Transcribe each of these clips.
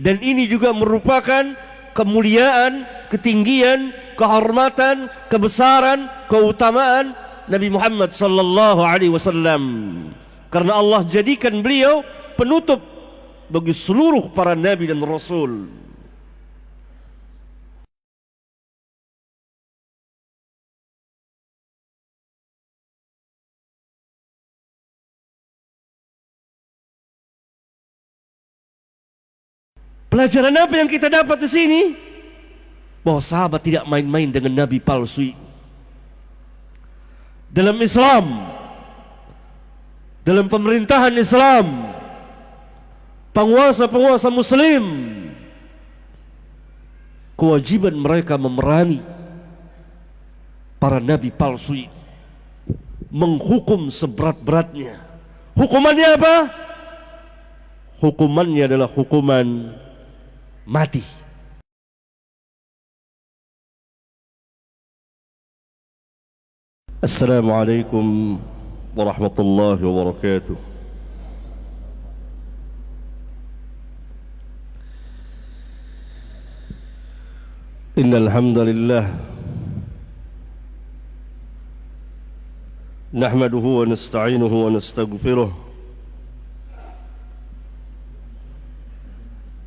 Dan ini juga merupakan kemuliaan, ketinggian, kehormatan, kebesaran, keutamaan Nabi Muhammad sallallahu alaihi wasallam. Karena Allah jadikan beliau penutup bagi seluruh para nabi dan rasul. Pelajaran apa yang kita dapat di sini? Bahwa sahabat tidak main-main dengan nabi palsu. Dalam Islam, dalam pemerintahan Islam, penguasa-penguasa muslim, kewajiban mereka memerangi para nabi palsu, menghukum seberat-beratnya. Hukumannya apa? Hukumannya adalah hukuman mati. Assalamualaikum warahmatullahi wabarakatuh. Innal hamdalillah nahmaduhu wa nasta'inuhu wa nastaghfiruh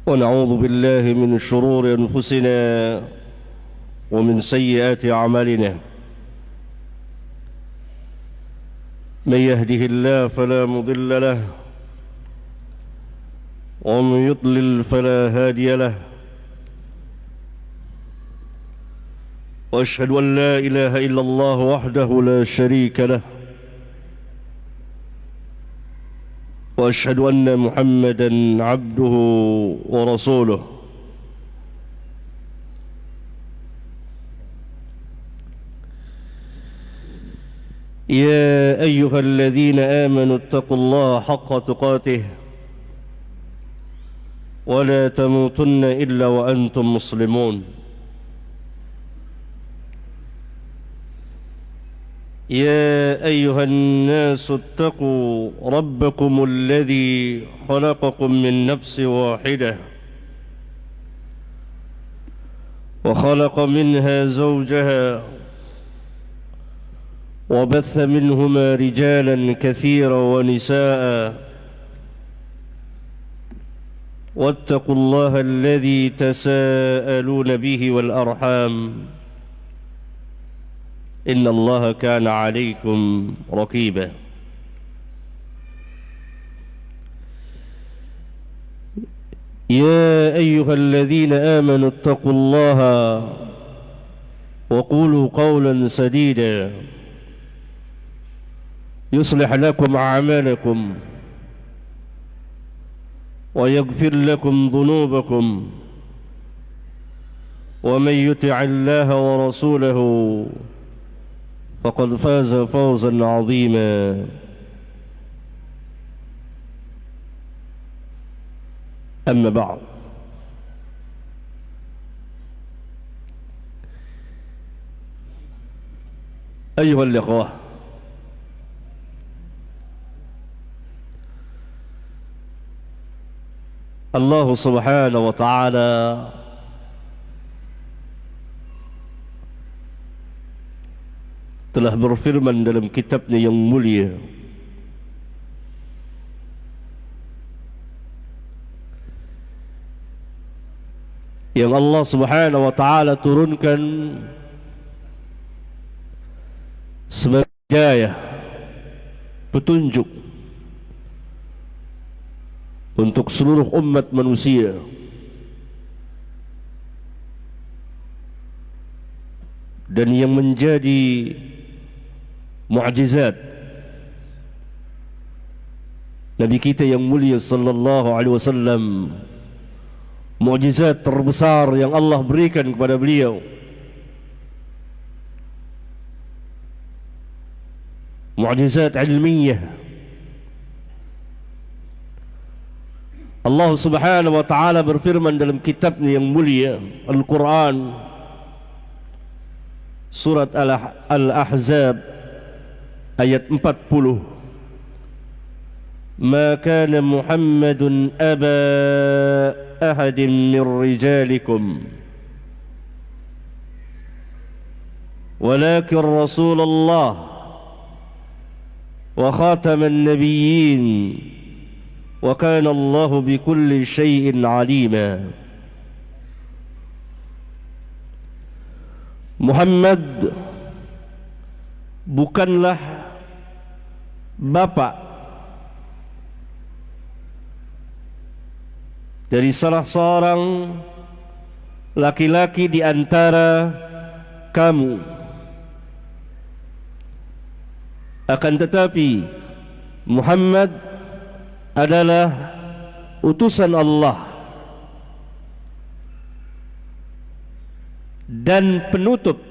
ونعوذ بالله من شرور أنفسنا ومن سيئات أعمالنا من يهده الله فلا مضل له ومن يضلل فلا هادي له وأشهد أن لا إله إلا الله وحده لا شريك له وأشهد أن محمدًا عبده ورسوله يا أيها الذين آمنوا اتقوا الله حق تقاته ولا تموتن إلا وأنتم مسلمون يا أيها الناس اتقوا ربكم الذي خلقكم من نفس واحدة وخلق منها زوجها وبث منهما رجالا كثيرا ونساء واتقوا الله الذي تساءلون به والأرحام إن الله كان عليكم رقيبا يا أيها الذين آمنوا اتقوا الله وقولوا قولا سديدا يصلح لكم أعمالكم ويغفر لكم ذنوبكم ومن يطع الله ورسوله فقد فاز فوزا عظيما أما بعد أيها الإخوة الله سبحانه وتعالى telah berfirman dalam kitabnya yang mulia, yang Allah Subhanahu wa taala turunkan sebagai hidayah, petunjuk untuk seluruh umat manusia. Dan yang menjadi mukjizat Nabi kita yang mulia sallallahu alaihi wasallam, mukjizat terbesar yang Allah berikan kepada beliau, mukjizat ilmiah. Allah Subhanahu wa taala berfirman dalam kitabnya yang mulia Al-Quran, surat Al-Ahzab ayat 40, ما كان محمد أبا أحد من رجالكم ولكن رسول الله وخاتم النبيين وكان الله بكل شيء عليما. Muhammad bukanlah bapa dari salah seorang laki-laki di antara kamu, akan tetapi Muhammad adalah utusan Allah dan penutup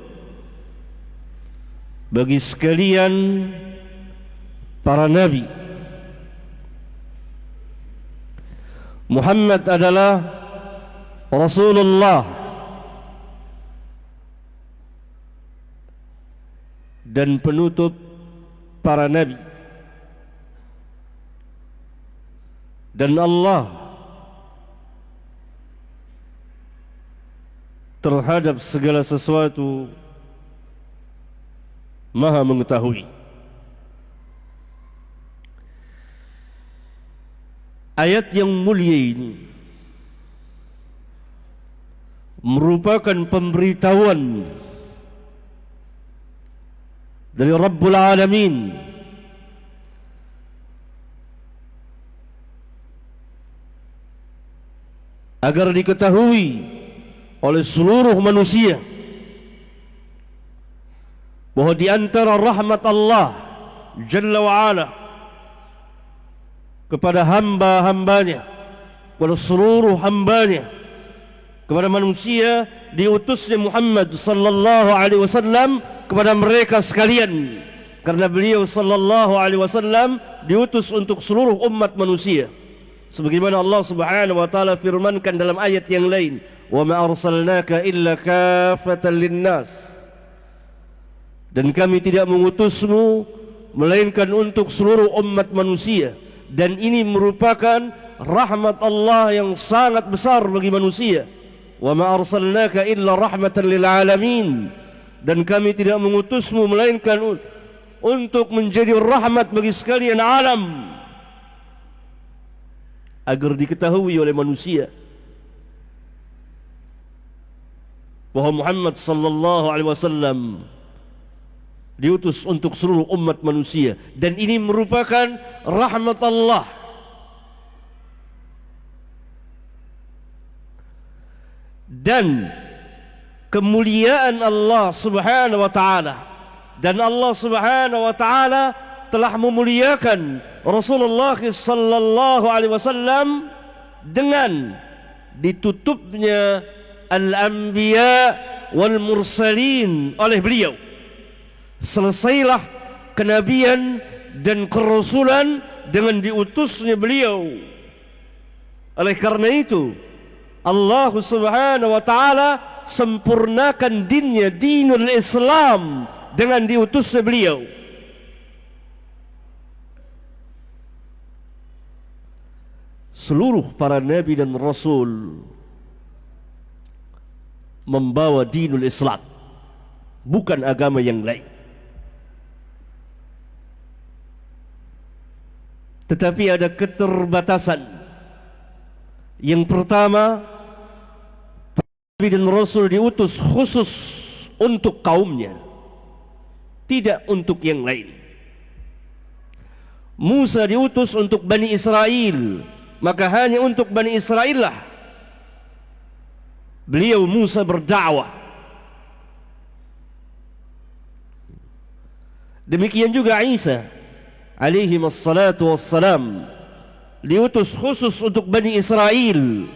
bagi sekalian para nabi. Muhammad adalah Rasulullah dan penutup para nabi, dan Allah terhadap segala sesuatu Maha mengetahui. Ayat yang mulia ini merupakan pemberitahuan dari Rabbul Alamin agar diketahui oleh seluruh manusia bahwa di antara rahmat Allah Jalla wa'ala kepada hamba-hambanya, kepada seluruh hambanya, kepada manusia, diutusnya Muhammad sallallahu alaihi wasallam kepada mereka sekalian, karena beliau sallallahu alaihi wasallam diutus untuk seluruh umat manusia, sebagaimana Allah Subhanahu wa taala firmankan dalam ayat yang lain, wa ma arsalnaka illa kafatan linnas, dan kami tidak mengutusmu melainkan untuk seluruh umat manusia. Dan ini merupakan rahmat Allah yang sangat besar bagi manusia. Wa ma arsalnaka illa rahmatan lil alamin, dan kami tidak mengutusmu melainkan untuk menjadi rahmat bagi sekalian alam, agar diketahui oleh manusia bahwa Muhammad sallallahu alaihi wasallam diutus untuk seluruh umat manusia, dan ini merupakan rahmat Allah. Dan kemuliaan Allah Subhanahu wa taala, dan Allah Subhanahu wa taala telah memuliakan Rasulullah sallallahu alaihi wasallam dengan ditutupnya al-anbiya wal mursalin oleh beliau. Selesailah kenabian dan kerasulan dengan diutusnya beliau. Oleh karena itu Allah Subhanahu wa taala sempurnakan dinnya, dinul Islam, dengan diutusnya beliau. Seluruh para nabi dan rasul membawa dinul Islam, bukan agama yang lain. Tetapi ada keterbatasan. Yang pertama, Nabi dan Rasul diutus khusus untuk kaumnya, tidak untuk yang lain. Musa diutus untuk Bani Israel, maka hanya untuk Bani Israel lah beliau Musa berdakwah. Demikian juga Isa alaihi wassalatu wassalam diutus khusus untuk Bani Israel.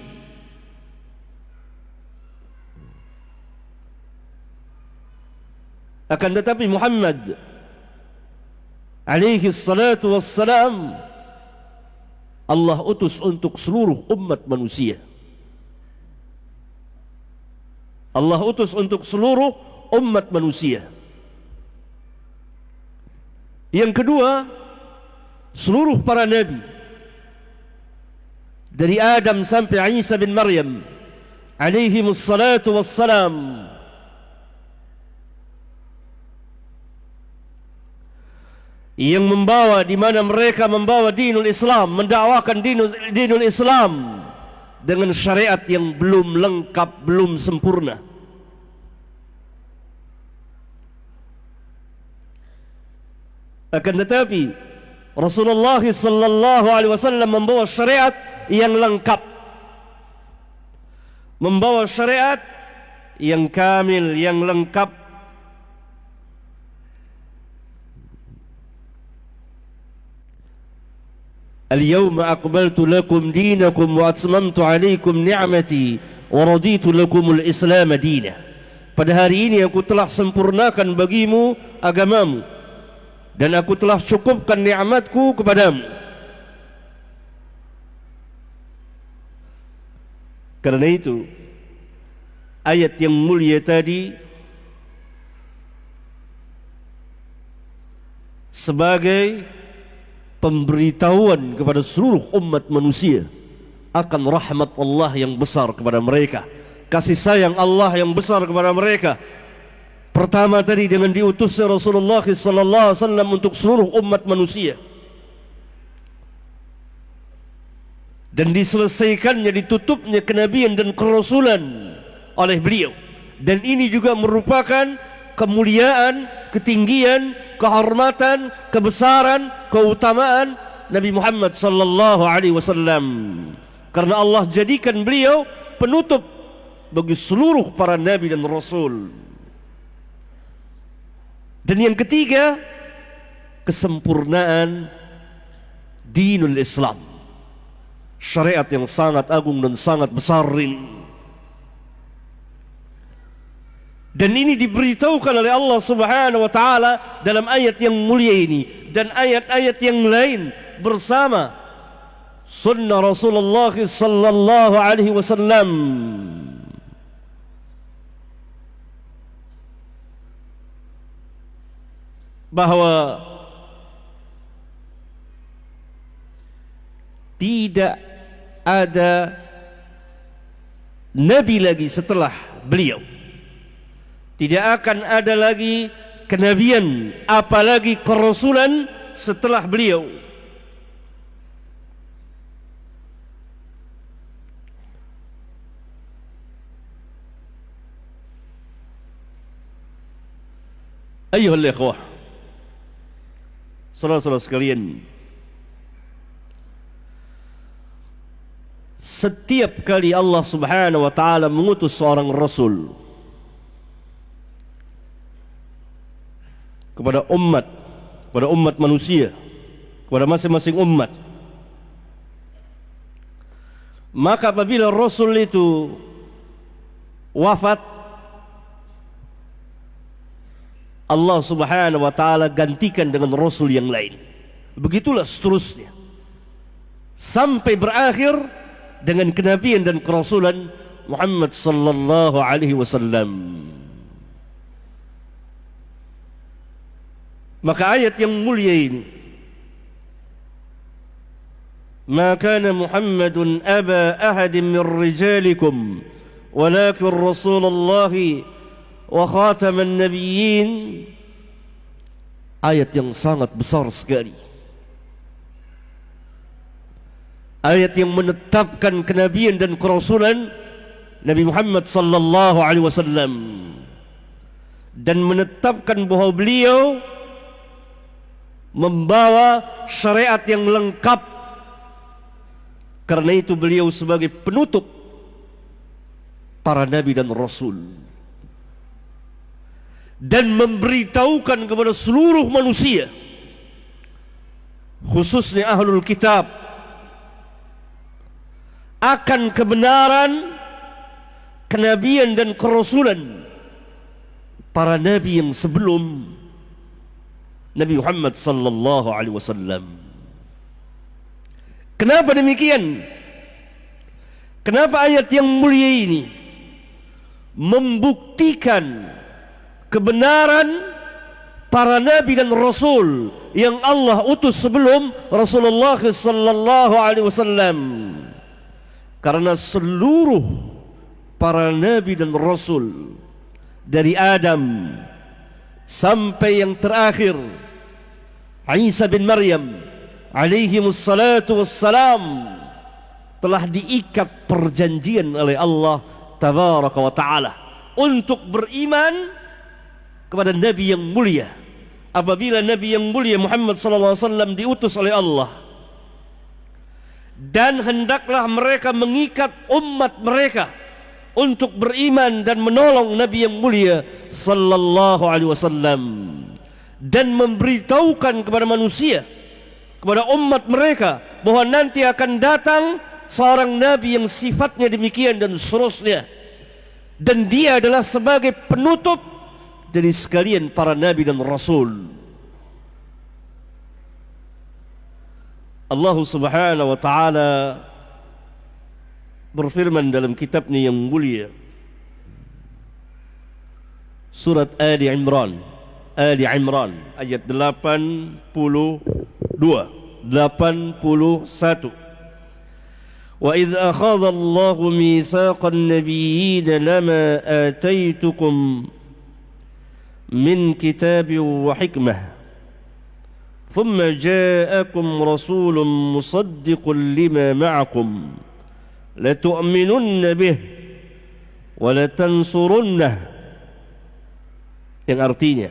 Akan tetapi Muhammad alaihi salatu wassalam Allah utus untuk seluruh umat manusia. Allah utus untuk seluruh umat manusia. Yang kedua, seluruh para nabi dari Adam sampai Isa bin Maryam alaihimus salatu wassalam, yang membawa, di mana mereka membawa dinul Islam, mendakwakan dinul Islam dengan syariat yang belum lengkap, belum sempurna. Akan tetapi Rasulullah sallallahu alaihi wasallam membawa syariat yang lengkap, membawa syariat yang kamil, yang lengkap. Al-yawma aqbaltu lakum dinakum wa atmamtu alaikum ni'mati wa raditu lakumul Islam dinah. Pada hari ini aku telah sempurnakan bagimu agamamu dan aku telah cukupkan nikmatku kepadamu. Karena itu ayat yang mulia tadi sebagai pemberitahuan kepada seluruh umat manusia akan rahmat Allah yang besar kepada mereka, kasih sayang Allah yang besar kepada mereka. Pertama tadi dengan diutusnya Rasulullah sallallahu alaihi wasallam untuk seluruh umat manusia, dan diselesaikannya, ditutupnya kenabian dan kerasulan oleh beliau. Dan ini juga merupakan kemuliaan, ketinggian, kehormatan, kebesaran, keutamaan Nabi Muhammad sallallahu alaihi wasallam, karena Allah jadikan beliau penutup bagi seluruh para nabi dan rasul. Dan yang ketiga, kesempurnaan dinul Islam, syariat yang sangat agung dan sangat besar ini. Dan ini diberitahukan oleh Allah Subhanahu wa taala dalam ayat yang mulia ini dan ayat-ayat yang lain bersama sunnah Rasulullah sallallahu alaihi wasallam. Bahwa tidak ada nabi lagi setelah beliau, tidak akan ada lagi kenabian apalagi kerasulan setelah beliau. Ayyuhal ikhwah, saudara-saudara sekalian, setiap kali Allah Subhanahu wa taala mengutus seorang rasul kepada umat manusia, kepada masing-masing umat, maka apabila rasul itu wafat, Allah Subhanahu wa taala gantikan dengan rasul yang lain. Begitulah seterusnya sampai berakhir dengan kenabian dan kerasulan Muhammad sallallahu alaihi wasallam. Maka ayat yang mulia ini, "Ma kana Muhammadun aba ahadin min rijalikum walakin Rasulullahi wa khataman nabiyyin," ayat yang sangat besar sekali, ayat yang menetapkan kenabian dan kerasulan Nabi Muhammad sallallahu alaihi wasallam dan menetapkan bahwa beliau membawa syariat yang lengkap. Karena itu beliau sebagai penutup para nabi dan rasul dan memberitahukan kepada seluruh manusia, khususnya ahlul kitab, akan kebenaran kenabian dan kerasulan para nabi yang sebelum Nabi Muhammad sallallahu alaihi wasallam. Kenapa demikian? Kenapa ayat yang mulia ini membuktikan kebenaran para nabi dan rasul yang Allah utus sebelum Rasulullah sallallahu alaihi wasallam? Karena seluruh para nabi dan rasul dari Adam sampai yang terakhir Isa bin Maryam alaihi wassalatu wassalam telah diikat perjanjian oleh Allah tabaraka wa ta'ala untuk beriman kepada nabi yang mulia. Apabila nabi yang mulia Muhammad sallallahu alaihi wasallam diutus oleh Allah, dan hendaklah mereka mengikat umat mereka untuk beriman dan menolong nabi yang mulia sallallahu alaihi wasallam, dan memberitahukan kepada manusia, kepada umat mereka, bahwa nanti akan datang seorang nabi yang sifatnya demikian dan seterusnya, dan dia adalah sebagai penutup dari sekalian para nabi dan rasul. Allah subhanahu wa ta'ala berfirman dalam kitabnya yang mulia, surat Ali Imran ayat 81. Wa idh akhadha Allahu mitsaqan nabiyyin lama ataitukum min kitabin wa hikmah ثم جاءكم رسول مصدق لما معكم لتؤمنن به ولتنصرنه, yang artinya,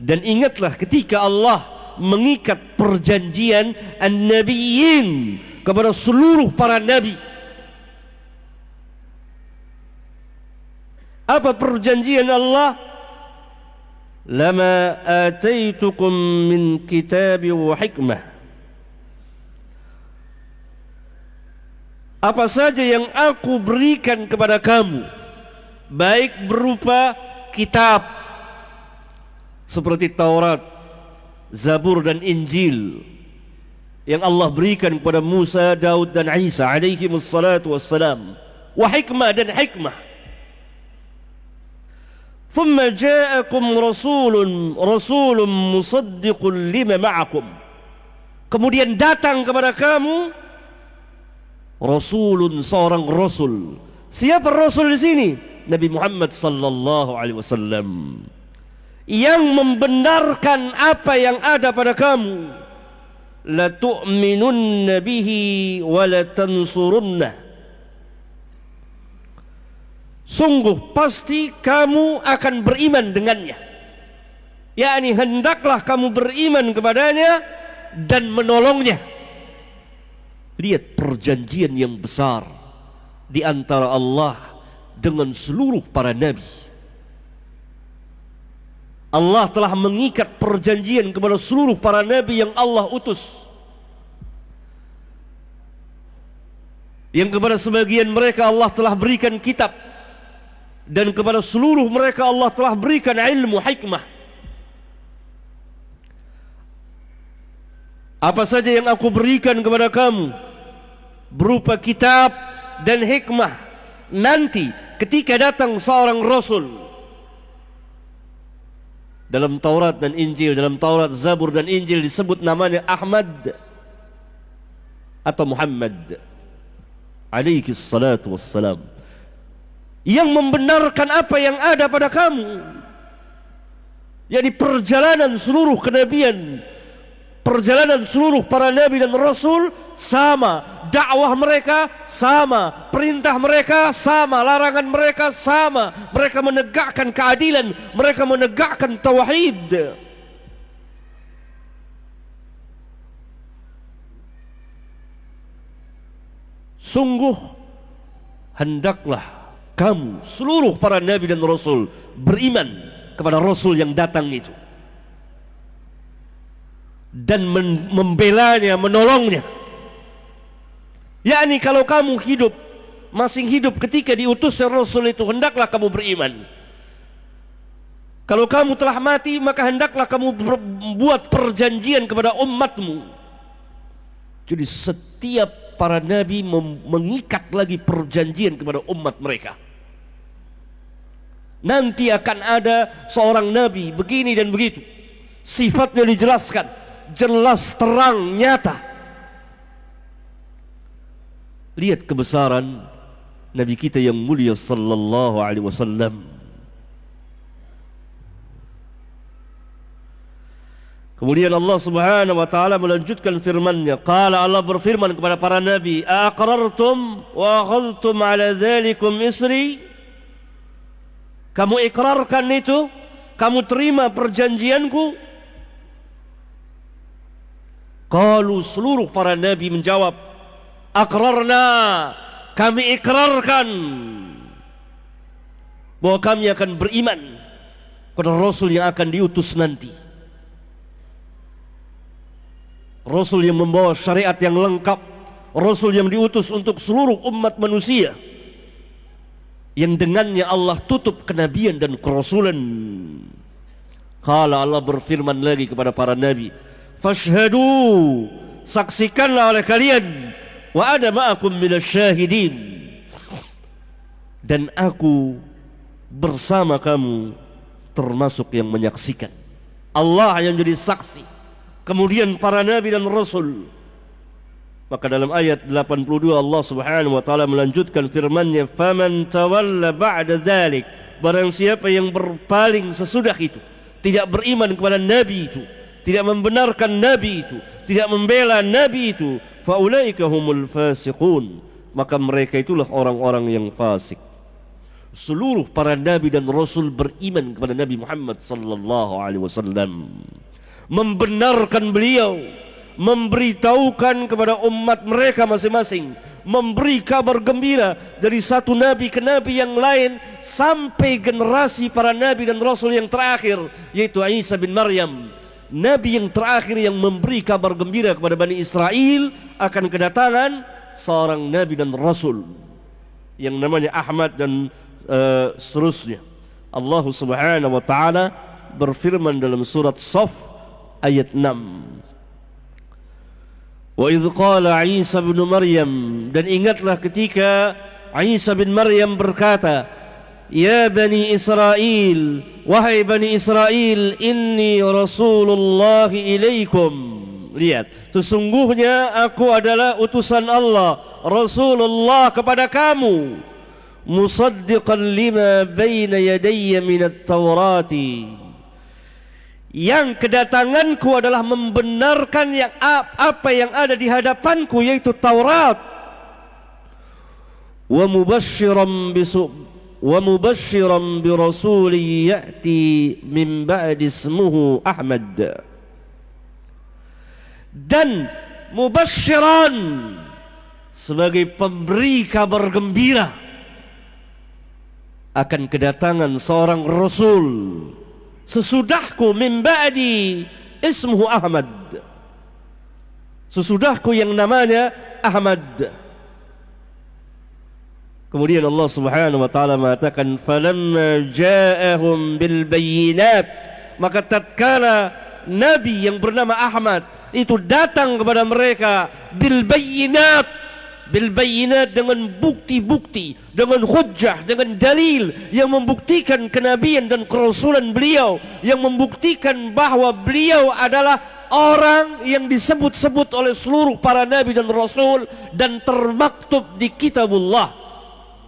dan ingatlah ketika Allah mengikat perjanjian an-nabiyyin kepada seluruh para nabi. Apa perjanjian Allah? Lama ataitukum min kitab wa hikmah, apa saja yang aku berikan kepada kamu, baik berupa kitab seperti Taurat, Zabur dan Injil yang Allah berikan kepada Musa, Daud dan Isa alaihi wassalatu wassalam, wa hikmah dan hikmah. ثم جاءكم رسول مصدق لما معكم, kemudian datang kepada kamu seorang rasul. Siapa rasul di sini? Nabi Muhammad sallallahu alaihi wasallam, yang membenarkan apa yang ada pada kamu. La tu'minunna bihi wa la tansurunnah, sungguh pasti kamu akan beriman dengannya, yakni hendaklah kamu beriman kepadanya dan menolongnya. Lihat perjanjian yang besar di antara Allah dengan seluruh para nabi. Allah telah mengikat perjanjian kepada seluruh para nabi yang Allah utus, yang kepada sebagian mereka Allah telah berikan kitab, dan kepada seluruh mereka Allah telah berikan ilmu hikmah. Apa saja yang aku berikan kepada kamu berupa kitab dan hikmah, nanti ketika datang seorang rasul, dalam Taurat dan Injil, dalam Taurat, Zabur dan Injil disebut namanya Ahmad atau Muhammad alaihi salatu wassalam, yang membenarkan apa yang ada pada kamu, yakni perjalanan seluruh kenabian, perjalanan seluruh para nabi dan rasul sama, dakwah mereka sama, perintah mereka sama, larangan mereka sama, mereka menegakkan keadilan, mereka menegakkan tauhid. Sungguh hendaklah kamu seluruh para nabi dan rasul beriman kepada rasul yang datang itu, dan membelanya, menolongnya. Yakni kalau kamu masih hidup ketika diutusnya rasul itu, hendaklah kamu beriman. Kalau kamu telah mati, maka hendaklah kamu buat perjanjian kepada umatmu. Jadi setiap para nabi mengikat lagi perjanjian kepada umat mereka. Nanti akan ada seorang nabi begini dan begitu, sifatnya dijelaskan jelas, terang, nyata. Lihat kebesaran Nabi kita yang mulia sallallahu alaihi wasallam. Kemudian Allah Subhanahu wa taala melanjutkan firman-Nya. Qala, Allah berfirman kepada para nabi, "Aqrartum wa akhadhtum ala dzalikum isri?" Kamu ikrarkan itu? Kamu terima perjanjianku? Qalu, seluruh para nabi menjawab, "Aqrarna." Kami ikrarkan bahwa kami akan beriman pada Rasul yang akan diutus nanti. Rasul yang membawa syariat yang lengkap, Rasul yang diutus untuk seluruh umat manusia, yang dengannya Allah tutup kenabian dan kerasulan. Kala, Allah berfirman lagi kepada para nabi, "Fashhadu," saksikanlah oleh kalian, "wa ana ma'akum minasyahidin," dan aku bersama kamu termasuk yang menyaksikan. Allah yang jadi saksi, kemudian para nabi dan rasul. Maka dalam ayat 82 Allah Subhanahu wa taala melanjutkan firman-Nya, "Faman tawalla ba'da dzalik," barang siapa yang berpaling sesudah itu, tidak beriman kepada nabi itu, tidak membenarkan nabi itu, tidak membela nabi itu, faulaika humul fasiqun, maka mereka itulah orang-orang yang fasik. Seluruh para nabi dan rasul beriman kepada Nabi Muhammad sallallahu alaihi wasallam, membenarkan beliau, memberitahukan kepada umat mereka masing-masing, memberi kabar gembira dari satu nabi ke nabi yang lain sampai generasi para nabi dan rasul yang terakhir, yaitu Isa bin Maryam, nabi yang terakhir yang memberi kabar gembira kepada Bani Israel akan kedatangan seorang nabi dan rasul yang namanya Ahmad dan seterusnya. Allah Subhanahu wa taala berfirman dalam surat Shaf ayat 6. Wa idh qala Isa bin Maryam, dan ingatlah ketika Isa bin Maryam berkata, "Ya Bani Israel, wahai Bani Israel, inni Rasulullah ilaikum." Lihat, sesungguhnya aku adalah utusan Allah, Rasulullah kepada kamu. Musaddiqan lima baina yadayya minat Taurati, yang kedatanganku adalah membenarkan yang apa yang ada di hadapanku, yaitu Taurat. Wa mubasysyiran bi rasulin ya'ti min ba'di ismuhu Ahmad, dan mubasysyiran sebagai pemberi kabar gembira akan kedatangan seorang rasul sesudahku, min ba'di ismuhu Ahmad, sesudahku yang namanya Ahmad. Kemudian Allah Subhanahu wa taala mengatakan, "Falamma ja'ahum bil bayyinat," maka tatkala nabi yang bernama Ahmad itu datang kepada mereka bil bayyinat, bil bayyinat, dengan bukti-bukti, dengan hujjah, dengan dalil yang membuktikan kenabian dan kerasulan beliau, yang membuktikan bahwa beliau adalah orang yang disebut-sebut oleh seluruh para nabi dan rasul dan termaktub di kitabullah,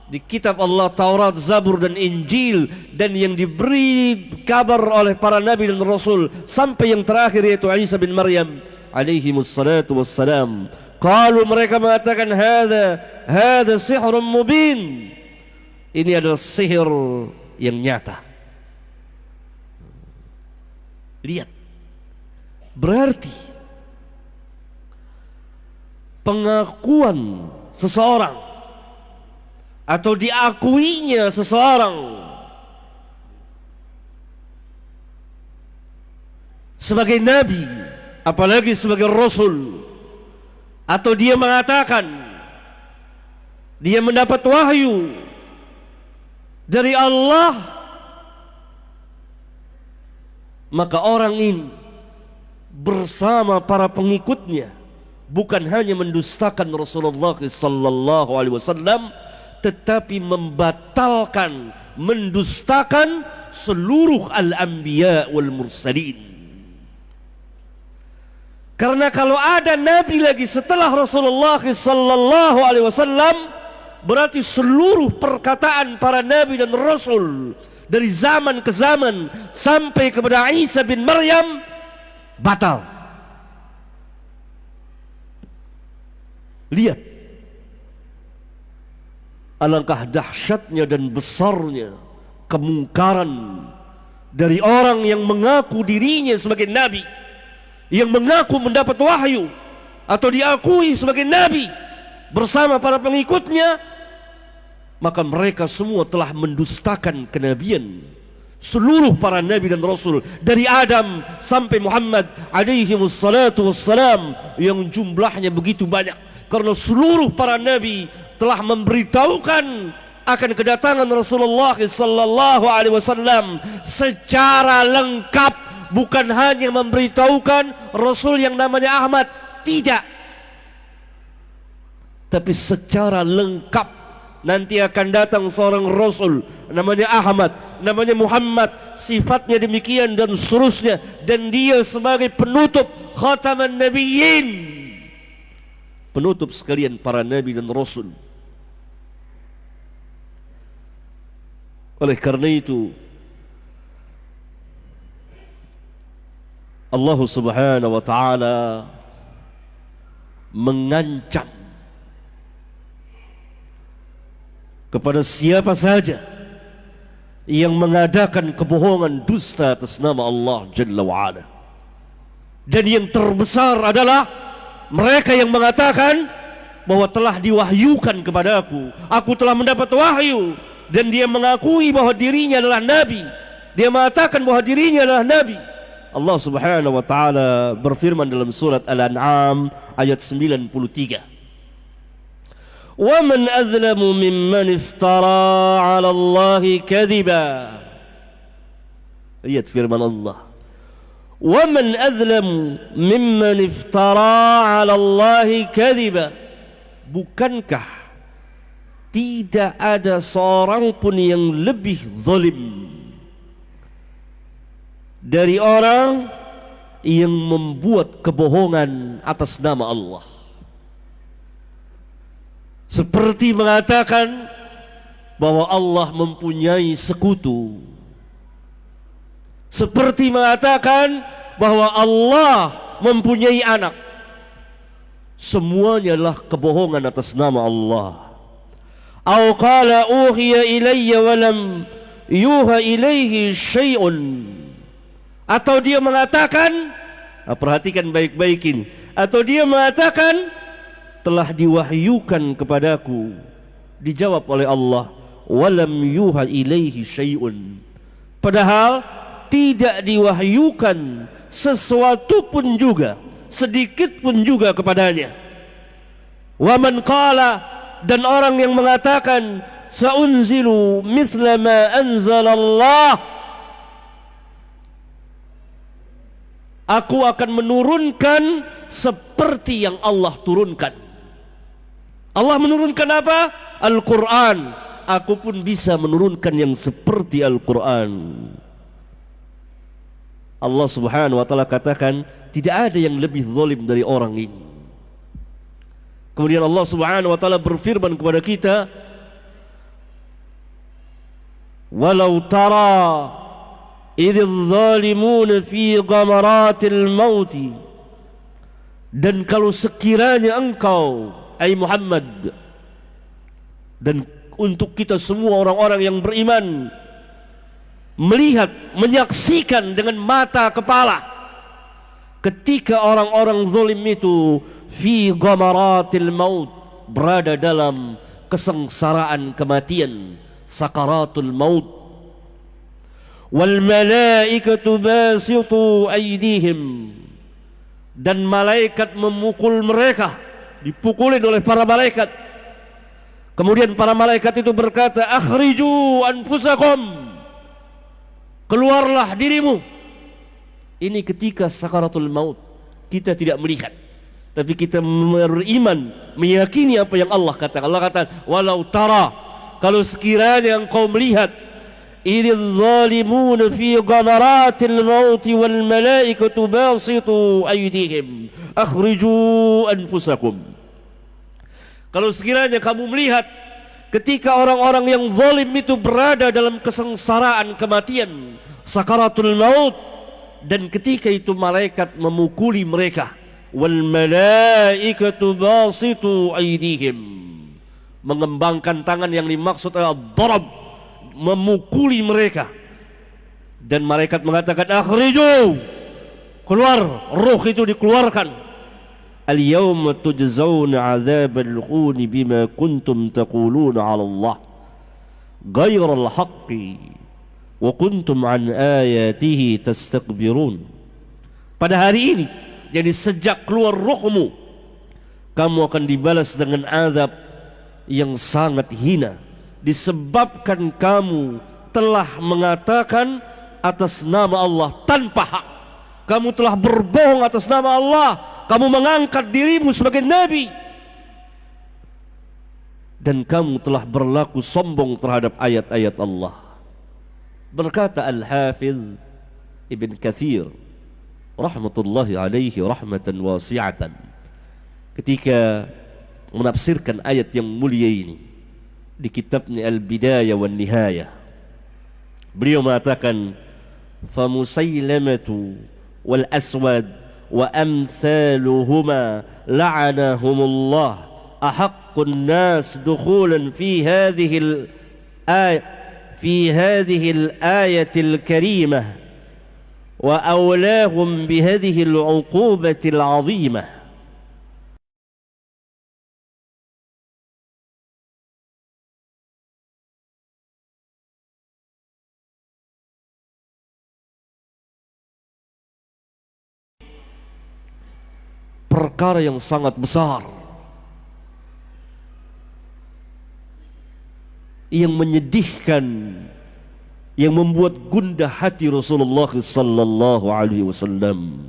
di kitab Allah, Taurat, Zabur dan Injil, dan yang diberi kabar oleh para nabi dan rasul sampai yang terakhir, yaitu Isa bin Maryam alaihi wassalatu wassalam. Kalau mereka mengatakan hadza sihrun mubin, ini adalah sihir yang nyata. Lihat, berarti pengakuan seseorang atau diakuinya seseorang sebagai nabi, apalagi sebagai rasul, atau dia mengatakan dia mendapat wahyu dari Allah, maka orang ini bersama para pengikutnya bukan hanya mendustakan Rasulullah sallallahu alaihi wasallam, tetapi membatalkan, mendustakan seluruh al-anbiya wal mursalin. Karena kalau ada nabi lagi setelah Rasulullah sallallahu alaihi wasallam, berarti seluruh perkataan para nabi dan rasul dari zaman ke zaman sampai kepada Isa bin Maryam batal. Lihat alangkah dahsyatnya dan besarnya kemungkaran dari orang yang mengaku dirinya sebagai nabi, yang mengaku mendapat wahyu atau diakui sebagai nabi bersama para pengikutnya, maka mereka semua telah mendustakan kenabian seluruh para nabi dan rasul dari Adam sampai Muhammad alaihi wassalatu wassalam, yang jumlahnya begitu banyak, karena seluruh para nabi telah memberitahukan akan kedatangan Rasulullah sallallahu alaihi wasallam secara lengkap, bukan hanya memberitahukan rasul yang namanya Ahmad, tidak, tapi secara lengkap. Nanti akan datang seorang rasul namanya Ahmad, namanya Muhammad, sifatnya demikian dan seterusnya, dan dia sebagai penutup khataman nabiyyin, penutup sekalian para nabi dan rasul. Oleh karena itu Allah Subhanahu wa ta'ala mengancam kepada siapa saja yang mengadakan kebohongan dusta atas nama Allah Jalla wa'ala. Dan yang terbesar adalah mereka yang mengatakan bahwa telah diwahyukan kepada aku telah mendapat wahyu, dan dia mengakui bahwa dirinya adalah nabi, dia mengatakan bahwa dirinya adalah nabi. Allah Subhanahu wa ta'ala berfirman dalam surat Al-An'am ayat 93, وَمَنْ أَظْلَمُ مِمَّنِ افْتَرَى عَلَى اللَّهِ كَذِبًا. Lihat firman Allah, وَمَنْ أَظْلَمُ مِمَّنِ افْتَرَى عَلَى اللَّهِ كَذِبًا. Bukankah tidak ada seorang pun yang lebih zalim dari orang yang membuat kebohongan atas nama Allah, seperti mengatakan bahwa Allah mempunyai sekutu, seperti mengatakan bahwa Allah mempunyai anak. Semuanya adalah kebohongan atas nama Allah. Au qala uhiya ilayya wa lam yuha ilaihi syai'un. Atau dia mengatakan, perhatikan baik-baik ini, atau dia mengatakan telah diwahyukan kepadaku, dijawab oleh Allah, walam yuha ilaihi syai'un, padahal tidak diwahyukan sesuatu pun juga, sedikit pun juga kepadanya. Waman qala, dan orang yang mengatakan saunzilu mithla ma anzalallah, aku akan menurunkan seperti yang Allah turunkan. Allah menurunkan apa? Al-Quran. Aku pun bisa menurunkan yang seperti Al-Quran. Allah Subhanahu wa ta'ala katakan tidak ada yang lebih zalim dari orang ini. Kemudian Allah Subhanahu wa ta'ala berfirman kepada kita, walau tara idh zalimuna fi ghamaratil mauti, dan kalau sekiranya engkau, ai Muhammad, dan untuk kita semua orang-orang yang beriman, melihat, menyaksikan dengan mata kepala ketika orang-orang zalim itu fi ghamaratil maut, berada dalam kesengsaraan kematian, sakaratul maut, wal malaikatu basitu aydihim, dan malaikat memukul mereka, dipukulin oleh para malaikat. Kemudian para malaikat itu berkata, akhriju anfusakum, keluarlah dirimu. Ini ketika sakaratul maut. Kita tidak melihat, tapi kita beriman, meyakini apa yang Allah katakan. Allah katakan, walau tara, kalau sekiranya engkau melihat, idh zalimuna fi ghamaratil maut wal malaikatu basitu aydihim akhriju anfusakum. Kalau sekiranya kamu melihat ketika orang-orang yang zalim itu berada dalam kesengsaraan kematian, sakaratul maut, dan ketika itu malaikat memukuli mereka, wal malaikatu basitu aydihim, mengembangkan tangan yang dimaksud adalah darab, memukuli mereka, dan malaikat mengatakan akhriju, keluar, ruh itu dikeluarkan. Al-yawma tujzauna 'adzabal khuni bima kuntum taquluna 'ala Allah ghairal haqqi wa kuntum an ayatihi tastakbirun. Pada hari ini, jadi sejak keluar ruhmu, kamu akan dibalas dengan azab yang sangat hina disebabkan kamu telah mengatakan atas nama Allah tanpa hak. Kamu telah berbohong atas nama Allah. Kamu mengangkat dirimu sebagai nabi, dan kamu telah berlaku sombong terhadap ayat-ayat Allah. Berkata Al-Hafidh Ibn Kathir rahmatullahi alaihi rahmatan wasi'atan, ketika menafsirkan ayat yang mulia ini di kitabnya Al-Bidayah wan Nihayah, beliau mengatakan, famusailamatu wal aswad wa amthaluhuma la'anahumullah ahaqqun nas dukhulan fi hadhihi al-ayati al-karimah wa awlahum bihadhihi al-'uqubati al-'azimah. Perkara yang sangat besar yang menyedihkan, yang membuat gundah hati Rasulullah sallallahu alaihi wasallam.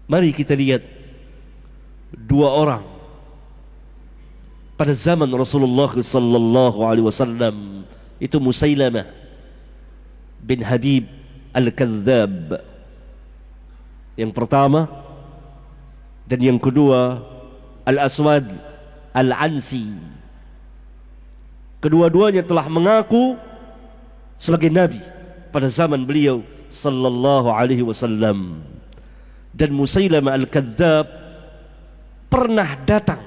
Mari kita lihat dua orang pada zaman Rasulullah sallallahu alaihi wasallam, itu Musailamah bin Habib Al-Kadzdzab yang pertama, dan yang kedua Al-Aswad Al-Ansi. Kedua-duanya telah mengaku sebagai nabi pada zaman beliau sallallahu alaihi wasallam. Dan Musailamah Al-Kadzdzab pernah datang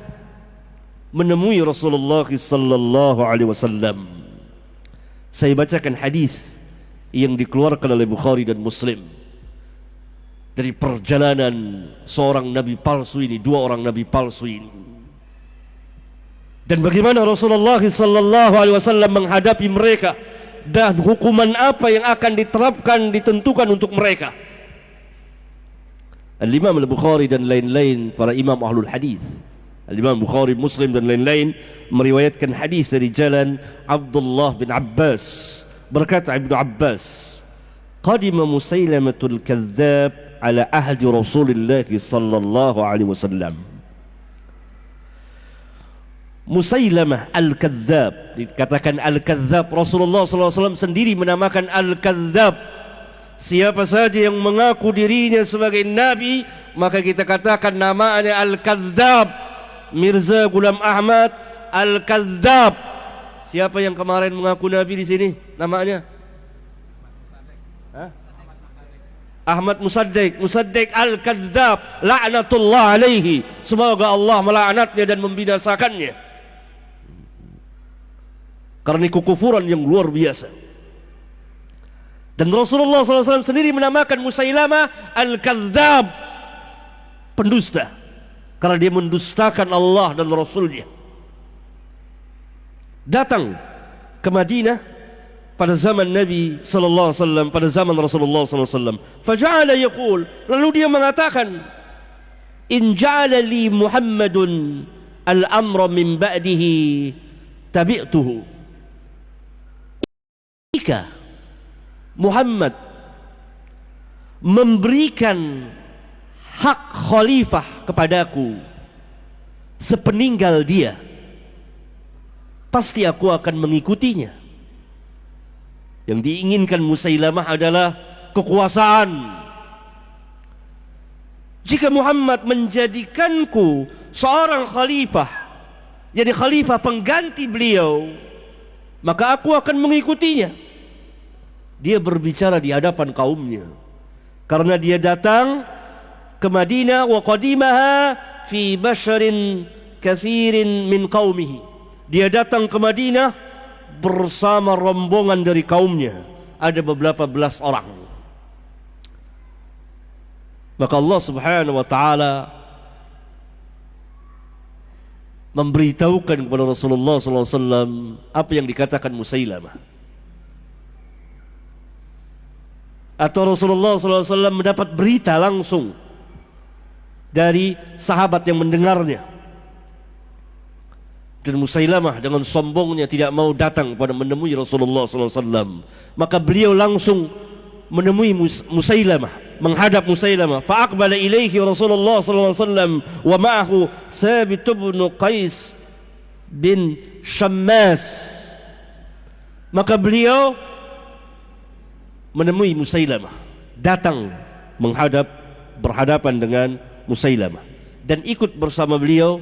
menemui Rasulullah sallallahu alaihi wasallam. Saya bacakan hadis yang dikeluarkan oleh Bukhari dan Muslim dari perjalanan seorang nabi palsu ini, dua orang nabi palsu ini, dan bagaimana Rasulullah sallallahu alaihi wasallam menghadapi mereka dan hukuman apa yang akan diterapkan, ditentukan untuk mereka. Al-Imam Al-Bukhari dan lain-lain para imam ahlul hadis, Al-Imam Bukhari, Muslim dan lain-lain meriwayatkan hadis dari jalan Abdullah bin Abbas. Berkata Ibnu Abbas, qadima Musailamatul Kadzdzab ala ahdi Rasulillah sallallahu alaihi wasallam. Musailamah Al-Kadzdzab, dikatakan Al-Kadzdzab, Rasulullah sallallahu alaihi wasallam sendiri menamakan Al-Kadzdzab. Siapa saja yang mengaku dirinya sebagai nabi, maka kita katakan namanya Al-Kadzdzab. Mirza Ghulam Ahmad Al-Kadzdzab. Siapa yang kemarin mengaku nabi di sini? Namanya? Ahmad Musaddiq. Musaddiq Al-Kadzdzab, la'natullah alaihi. Semoga Allah melaknatnya dan membinasakannya karena kekufuran yang luar biasa. Dan Rasulullah SAW sendiri menamakan Musailamah Al-Kadzdzab, pendusta, karena dia mendustakan Allah dan Rasulnya. Datang ke Madinah pada zaman Nabi sallallahu alaihi wasallam, pada zaman Rasulullah sallallahu alaihi wasallam. Faja'ala yaqul, lalu dia mengatakan, in ja'ala li Muhammadun al-amra min ba'dihi tabi'tuhu. Jika Muhammad memberikan hak khalifah kepadaku sepeninggal dia, pasti aku akan mengikutinya. Yang diinginkan Musailamah adalah kekuasaan. jika Muhammad menjadikanku seorang khalifah, jadi khalifah pengganti beliau, maka aku akan mengikutinya. Dia berbicara di hadapan kaumnya karena dia datang ke Madinah, wa qadimaha fi basharin kathirin min qaumihi. Dia datang ke Madinah bersama rombongan dari kaumnya, ada beberapa belas orang. Maka Allah Subhanahu wa taala memberitahukan kepada Rasulullah SAW apa yang dikatakan Musailamah. Atau Rasulullah SAW mendapat berita langsung dari sahabat yang mendengarnya. Dan Musailamah dengan sombongnya tidak mau datang pada menemui Rasulullah SAW. Maka beliau langsung menemui Musailamah, menghadap Musailamah. Fa'aqbala ilaihi Rasulullah SAW wa ma'ahu Thabit bin Qais bin Shammas. Maka beliau menemui Musailamah, datang berhadapan dengan Musailamah, dan ikut bersama beliau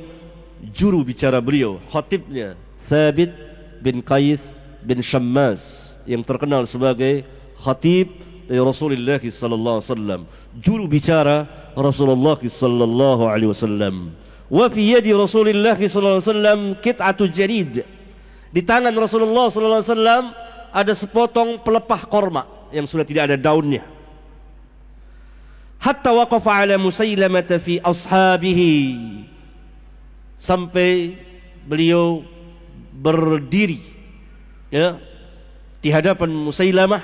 juru bicara beliau, khatibnya Thabit bin Qais bin Shammas, yang terkenal sebagai khatib Rasulullah sallallahu alaihi wasallam, juru bicara Rasulullah sallallahu alaihi wasallam. Wa fi yadi Rasulullah sallallahu alaihi wasallam qit'atu jarid. Di tangan Rasulullah sallallahu alaihi wasallam ada sepotong pelepah korma yang sudah tidak ada daunnya. Hatta waqafa ala Musailamah fi ashabihi, sampai beliau berdiri ya di hadapan Musailamah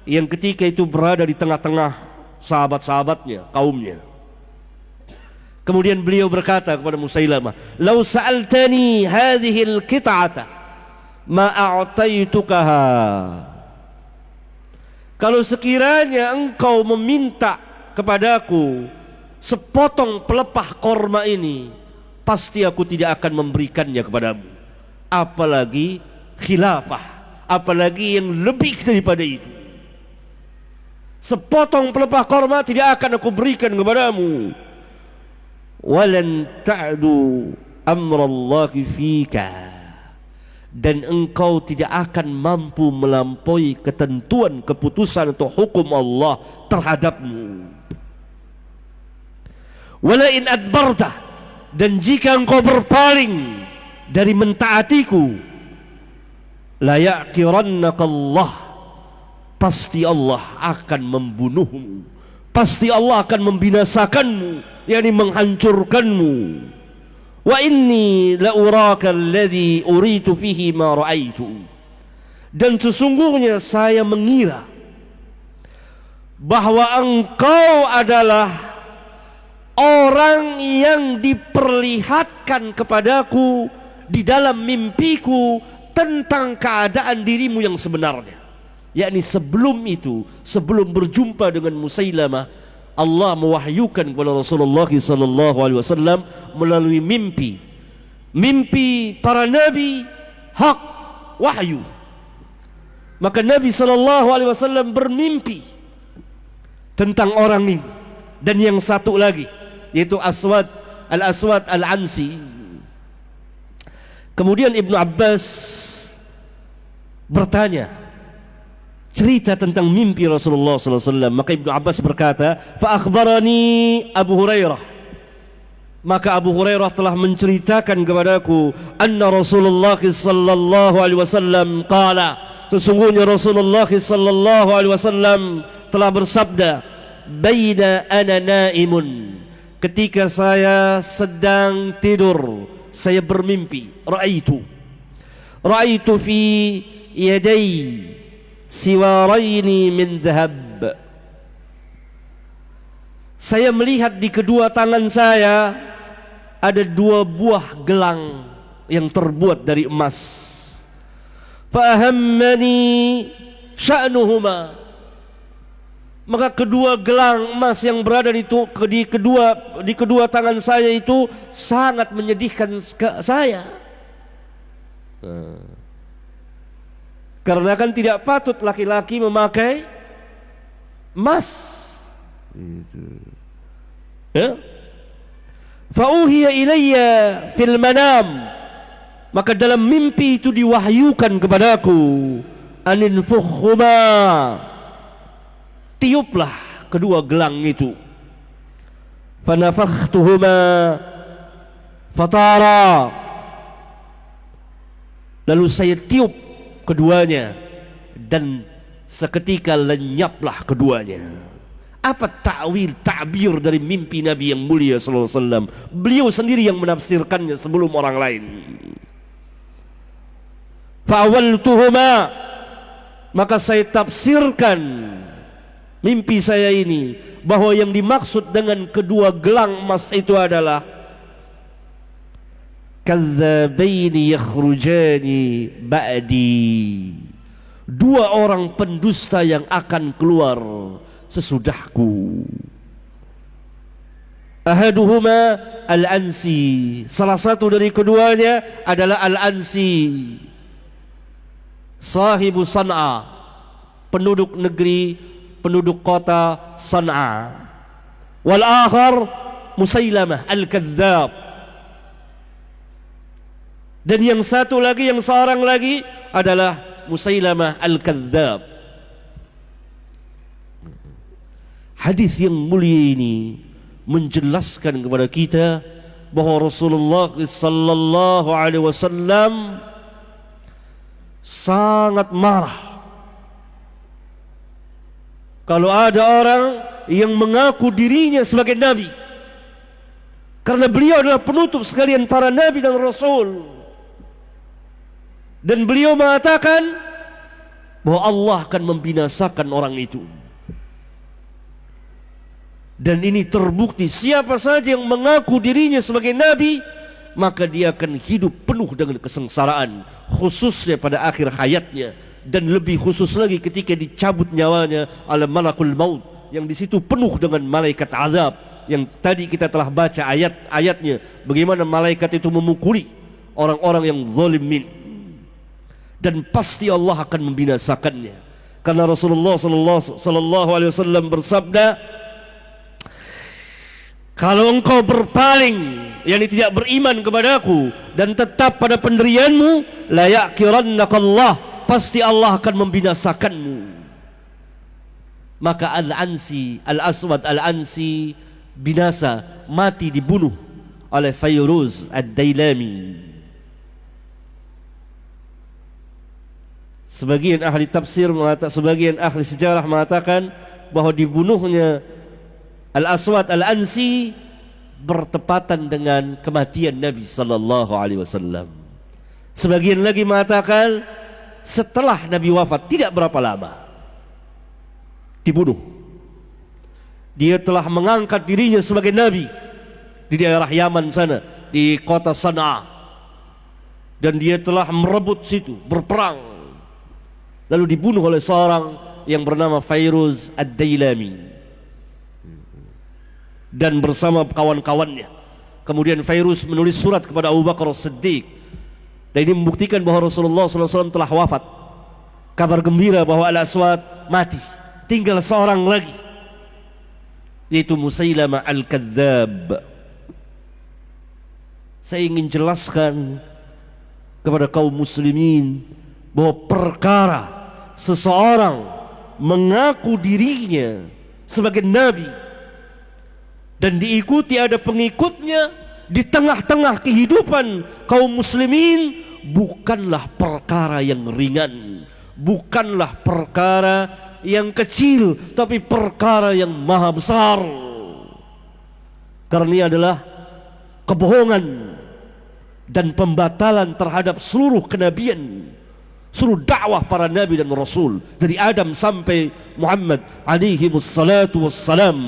yang ketika itu berada di tengah-tengah sahabat-sahabatnya, kaumnya. Kemudian beliau berkata kepada Musailamah, "Lau sa'altani hadhihi al-qit'ata ma a'taitukaha." Kalau sekiranya engkau meminta kepadaku sepotong pelepah korma ini, pasti aku tidak akan memberikannya kepadamu. Apalagi khilafah, apalagi yang lebih daripada itu. Sepotong pelepah korma tidak akan aku berikan kepadamu. Walan ta'du amrallahi fika, dan engkau tidak akan mampu melampaui ketentuan, keputusan atau hukum Allah terhadapmu. Wala in adbarta, dan jika engkau berpaling dari mentaatiku, la ya'kirannaka Allah, pasti Allah akan membunuhmu, pasti Allah akan membinasakanmu, yakni menghancurkanmu. Wa inni la uraka alladhi uritu fihi ma ra'aitu, dan sesungguhnya saya mengira bahwa engkau adalah orang yang diperlihatkan kepadaku di dalam mimpiku tentang keadaan dirimu yang sebenarnya. Yakni sebelum itu, sebelum berjumpa dengan Musailamah, Allah mewahyukan kepada Rasulullah SAW melalui mimpi. Mimpi para nabi hak, wahyu. Maka Nabi SAW bermimpi tentang orang ini dan yang satu lagi, yaitu Al-Aswad Al-Ansi. Kemudian Ibnu Abbas bertanya, cerita tentang mimpi Rasulullah SAW. Maka Ibnu Abbas berkata, fa akhbarani Abu Hurairah, maka Abu Hurairah telah menceritakan kepadaku, anna Rasulullah sallallahu alaihi wasallam qala, sesungguhnya Rasulullah sallallahu alaihi wasallam telah bersabda, baina ana naimun, ketika saya sedang tidur, saya bermimpi, ra'aitu fi yadai siwaraini min dhahab, saya melihat di kedua tangan saya ada dua buah gelang yang terbuat dari emas. Fa ahammani sya'nuhuma, maka kedua gelang emas yang berada di kedua tangan saya itu sangat menyedihkan saya. Karena kan tidak patut laki-laki memakai emas. Ya? Fauhiya ilayya fil manam, maka dalam mimpi itu diwahyukan kepadaku, aninfukhuma, tiuplah kedua gelang itu. Fanafakhtuhuma fatara, lalu saya tiup keduanya dan seketika lenyaplah keduanya. Apa ta'bir dari mimpi Nabi yang mulia sallallahu alaihi wasallam? Beliau sendiri yang menafsirkannya sebelum orang lain. Fa'awaltuhuma, maka saya tafsirkan mimpi saya ini bahwa yang dimaksud dengan kedua gelang emas itu adalah kazzabaini yakhrujani ba'di, dua orang pendusta yang akan keluar sesudahku. Ahaduhuma al-Ansi, salah satu dari keduanya adalah al-Ansi, sahibu San'a, penduduk negeri, penduduk kota San'a. Wal akhar Musailamah al-Kadzdzab, dan yang satu lagi, yang seorang lagi adalah Musailamah al-Kadzdzab. Hadis yang mulia ini menjelaskan kepada kita bahwa Rasulullah sallallahu alaihi wasallam sangat marah kalau ada orang yang mengaku dirinya sebagai nabi, karena beliau adalah penutup sekalian para nabi dan rasul, dan beliau mengatakan bahwa Allah akan membinasakan orang itu. Dan ini terbukti, siapa saja yang mengaku dirinya sebagai nabi, maka dia akan hidup penuh dengan kesengsaraan, khususnya pada akhir hayatnya, dan lebih khusus lagi ketika dicabut nyawanya oleh malakul maut, yang di situ penuh dengan malaikat azab, yang tadi kita telah baca ayat-ayatnya, bagaimana malaikat itu memukuli orang-orang yang zalimin, dan pasti Allah akan membinasakannya. Karena Rasulullah sallallahu alaihi wasallam bersabda, kalau engkau berpaling, yakni tidak beriman kepadaku dan tetap pada pendirianmu, la ya'kirannakallah, pasti Allah akan membinasakanmu. Maka Al-Ansi, Al-Aswad Al-Ansi binasa, mati dibunuh oleh Fayruz Ad-Dailami. Sebagian ahli tafsir mengatakan, sebagian ahli sejarah mengatakan bahwa dibunuhnya Al-Aswad Al-Ansi bertepatan dengan kematian Nabi sallallahu alaihi wasallam. Sebagian lagi mengatakan setelah Nabi wafat tidak berapa lama dibunuh. Dia telah mengangkat dirinya sebagai nabi di daerah Yaman sana, di kota San'a, dan dia telah merebut situ, berperang, lalu dibunuh oleh seorang yang bernama Fayruz Ad-Dailami dan bersama kawan-kawannya. Kemudian Fayruz menulis surat kepada Abu Bakar As-Siddiq, dan ini membuktikan bahwa Rasulullah SAW telah wafat. Kabar gembira bahwa Al-Aswad mati, tinggal seorang lagi, yaitu Musailamah Al-Kadzdzab. Saya ingin jelaskan kepada kaum muslimin bahwa perkara seseorang mengaku dirinya sebagai nabi dan diikuti ada pengikutnya di tengah-tengah kehidupan kaum muslimin, bukanlah perkara yang ringan, bukanlah perkara yang kecil, tapi perkara yang maha besar. Karena ini adalah kebohongan dan pembatalan terhadap seluruh kenabian, seluruh dakwah para nabi dan rasul dari Adam sampai Muhammad alaihi wassalatu wassalam.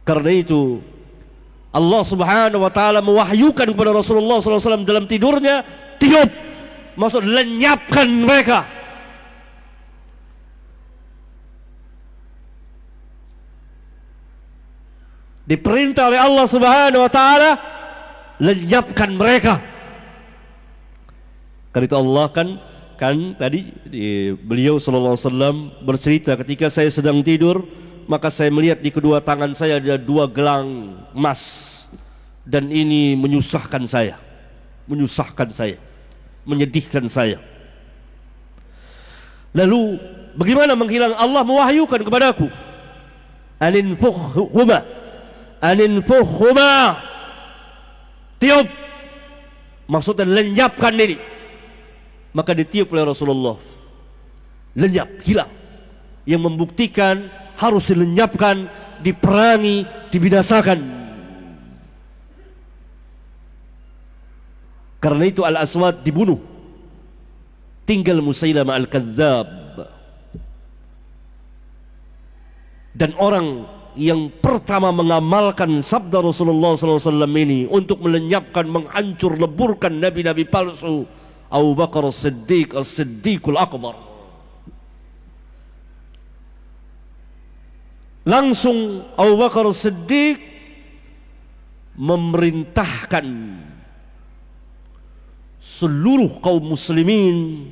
Karena itu Allah subhanahu wa ta'ala mewahyukan kepada Rasulullah SAW dalam tidurnya, tiup, maksud lenyapkan mereka. Diperintah oleh Allah subhanahu wa ta'ala, lenyapkan mereka. Karena itu Allah kan tadi beliau sallallahu alaihi wasallam bercerita, ketika saya sedang tidur, maka saya melihat di kedua tangan saya ada 2 gelang emas, dan ini menyusahkan saya, menyedihkan saya. Lalu bagaimana menghilang? Allah mewahyukan kepadaku, aninfukhuma, tiup, maksudnya lenyapkan ini. Maka ditiup oleh Rasulullah, lenyap, hilang. Yang membuktikan harus dilenyapkan, diperangi, dibinasakan. Karena itu Al-Aswad dibunuh, tinggal Musailamah Al-Kadzdzab. Dan orang yang pertama mengamalkan sabda Rasulullah SAW ini untuk melenyapkan, menghancur leburkan nabi-nabi palsu, Abu Bakar As-Siddiq, As-Siddiqul Akbar. Langsung Abu Bakar As-Siddiq memerintahkan seluruh kaum muslimin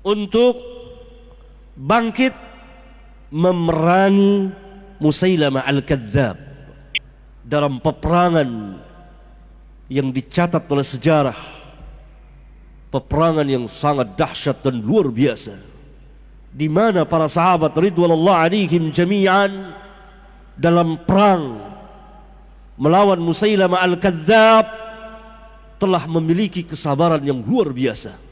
untuk bangkit memerangi Musailamah Al-Kadzdzab dalam peperangan yang dicatat oleh sejarah, peperangan yang sangat dahsyat dan luar biasa, di mana para sahabat ridwanullah alaihim jami'an dalam perang melawan Musailamah Al-Kadzdzab telah memiliki kesabaran yang luar biasa.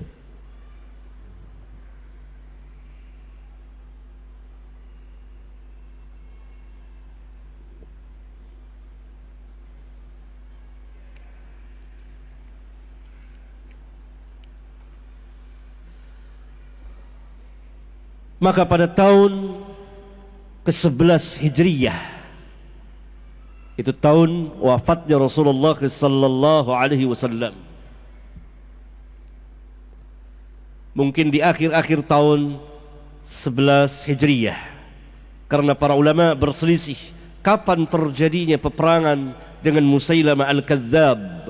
Maka pada tahun ke-11 Hijriyah, itu tahun wafatnya Rasulullah sallallahu alaihi wasallam, mungkin di akhir-akhir tahun 11 Hijriyah, karena para ulama berselisih kapan terjadinya peperangan dengan Musailamah Al-Kadzdzab,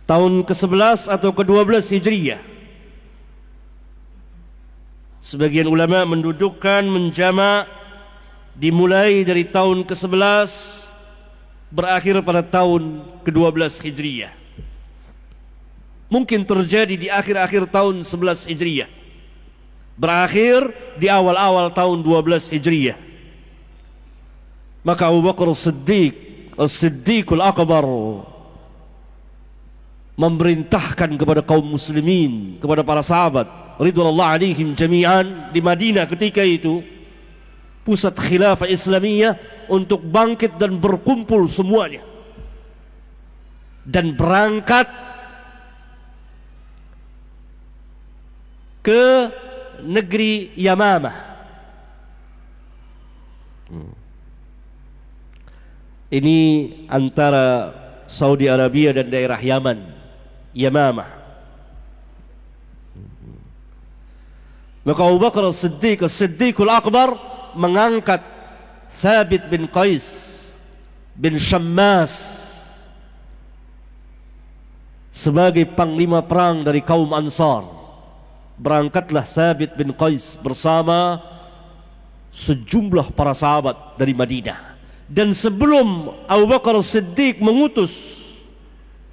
tahun ke-11 atau ke-12 Hijriyah. Sebagian ulama mendudukkan, menjamak, dimulai dari tahun ke-11 berakhir pada tahun ke-12 Hijriyah. Mungkin terjadi di akhir-akhir tahun 11 Hijriyah, berakhir di awal-awal tahun 12 Hijriyah. Maka Abu Bakar As-Siddiq, As-Siddiqul Akbar, memerintahkan kepada kaum muslimin, kepada para sahabat ridwanullah alaihim jami'an di Madinah ketika itu, pusat khilafah Islamiyah, untuk bangkit dan berkumpul semuanya dan berangkat ke negeri Yamamah. Ini antara Saudi Arabia dan daerah Yaman, Yamamah. Maka Abu Bakar As-Siddiq, As-Siddiqul Akbar, mengangkat Thabit bin Qais bin Shammas sebagai panglima perang dari kaum Ansar. Berangkatlah Thabit bin Qais bersama sejumlah para sahabat dari Madinah. Dan sebelum Abu Bakar As-Siddiq mengutus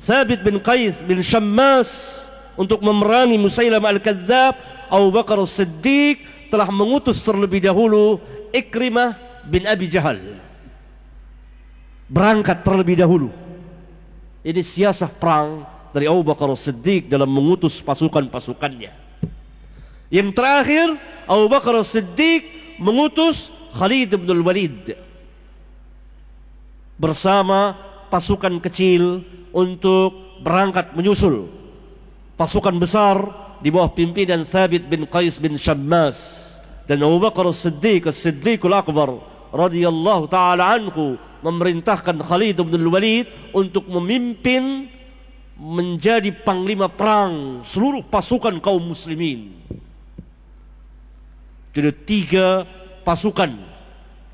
Thabit bin Qais bin Shammas untuk memerangi Musailamah Al-Kadzdzab, Abu Bakar As-Siddiq telah mengutus terlebih dahulu Ikrimah bin Abi Jahal, berangkat terlebih dahulu. Ini siasah perang dari Abu Bakar As-Siddiq dalam mengutus pasukan-pasukannya. Yang terakhir, Abu Bakar As-Siddiq mengutus Khalid bin Walid bersama pasukan kecil untuk berangkat menyusul pasukan besar di bawah pimpinan Thabit bin Qais bin Shammas. Dan Abu Bakar As-Siddiq, As-Siddiqul Akbar radhiyallahu ta'ala anhu, memerintahkan Khalid bin Walid untuk memimpin, menjadi panglima perang seluruh pasukan kaum muslimin. Jadi 3 pasukan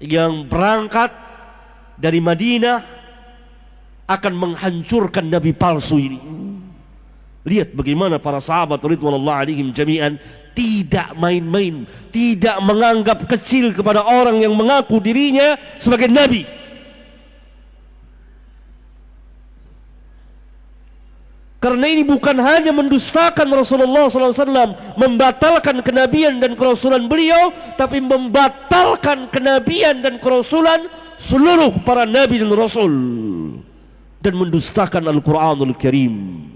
yang berangkat dari Madinah akan menghancurkan nabi palsu ini. Lihat bagaimana para sahabat ridwanullah alaihim jami'an tidak main-main, tidak menganggap kecil kepada orang yang mengaku dirinya sebagai nabi. Karena ini bukan hanya mendustakan Rasulullah SAW, membatalkan kenabian dan kerasulan beliau, tapi membatalkan kenabian dan kerasulan seluruh para nabi dan rasul, dan mendustakan Al-Quranul Karim.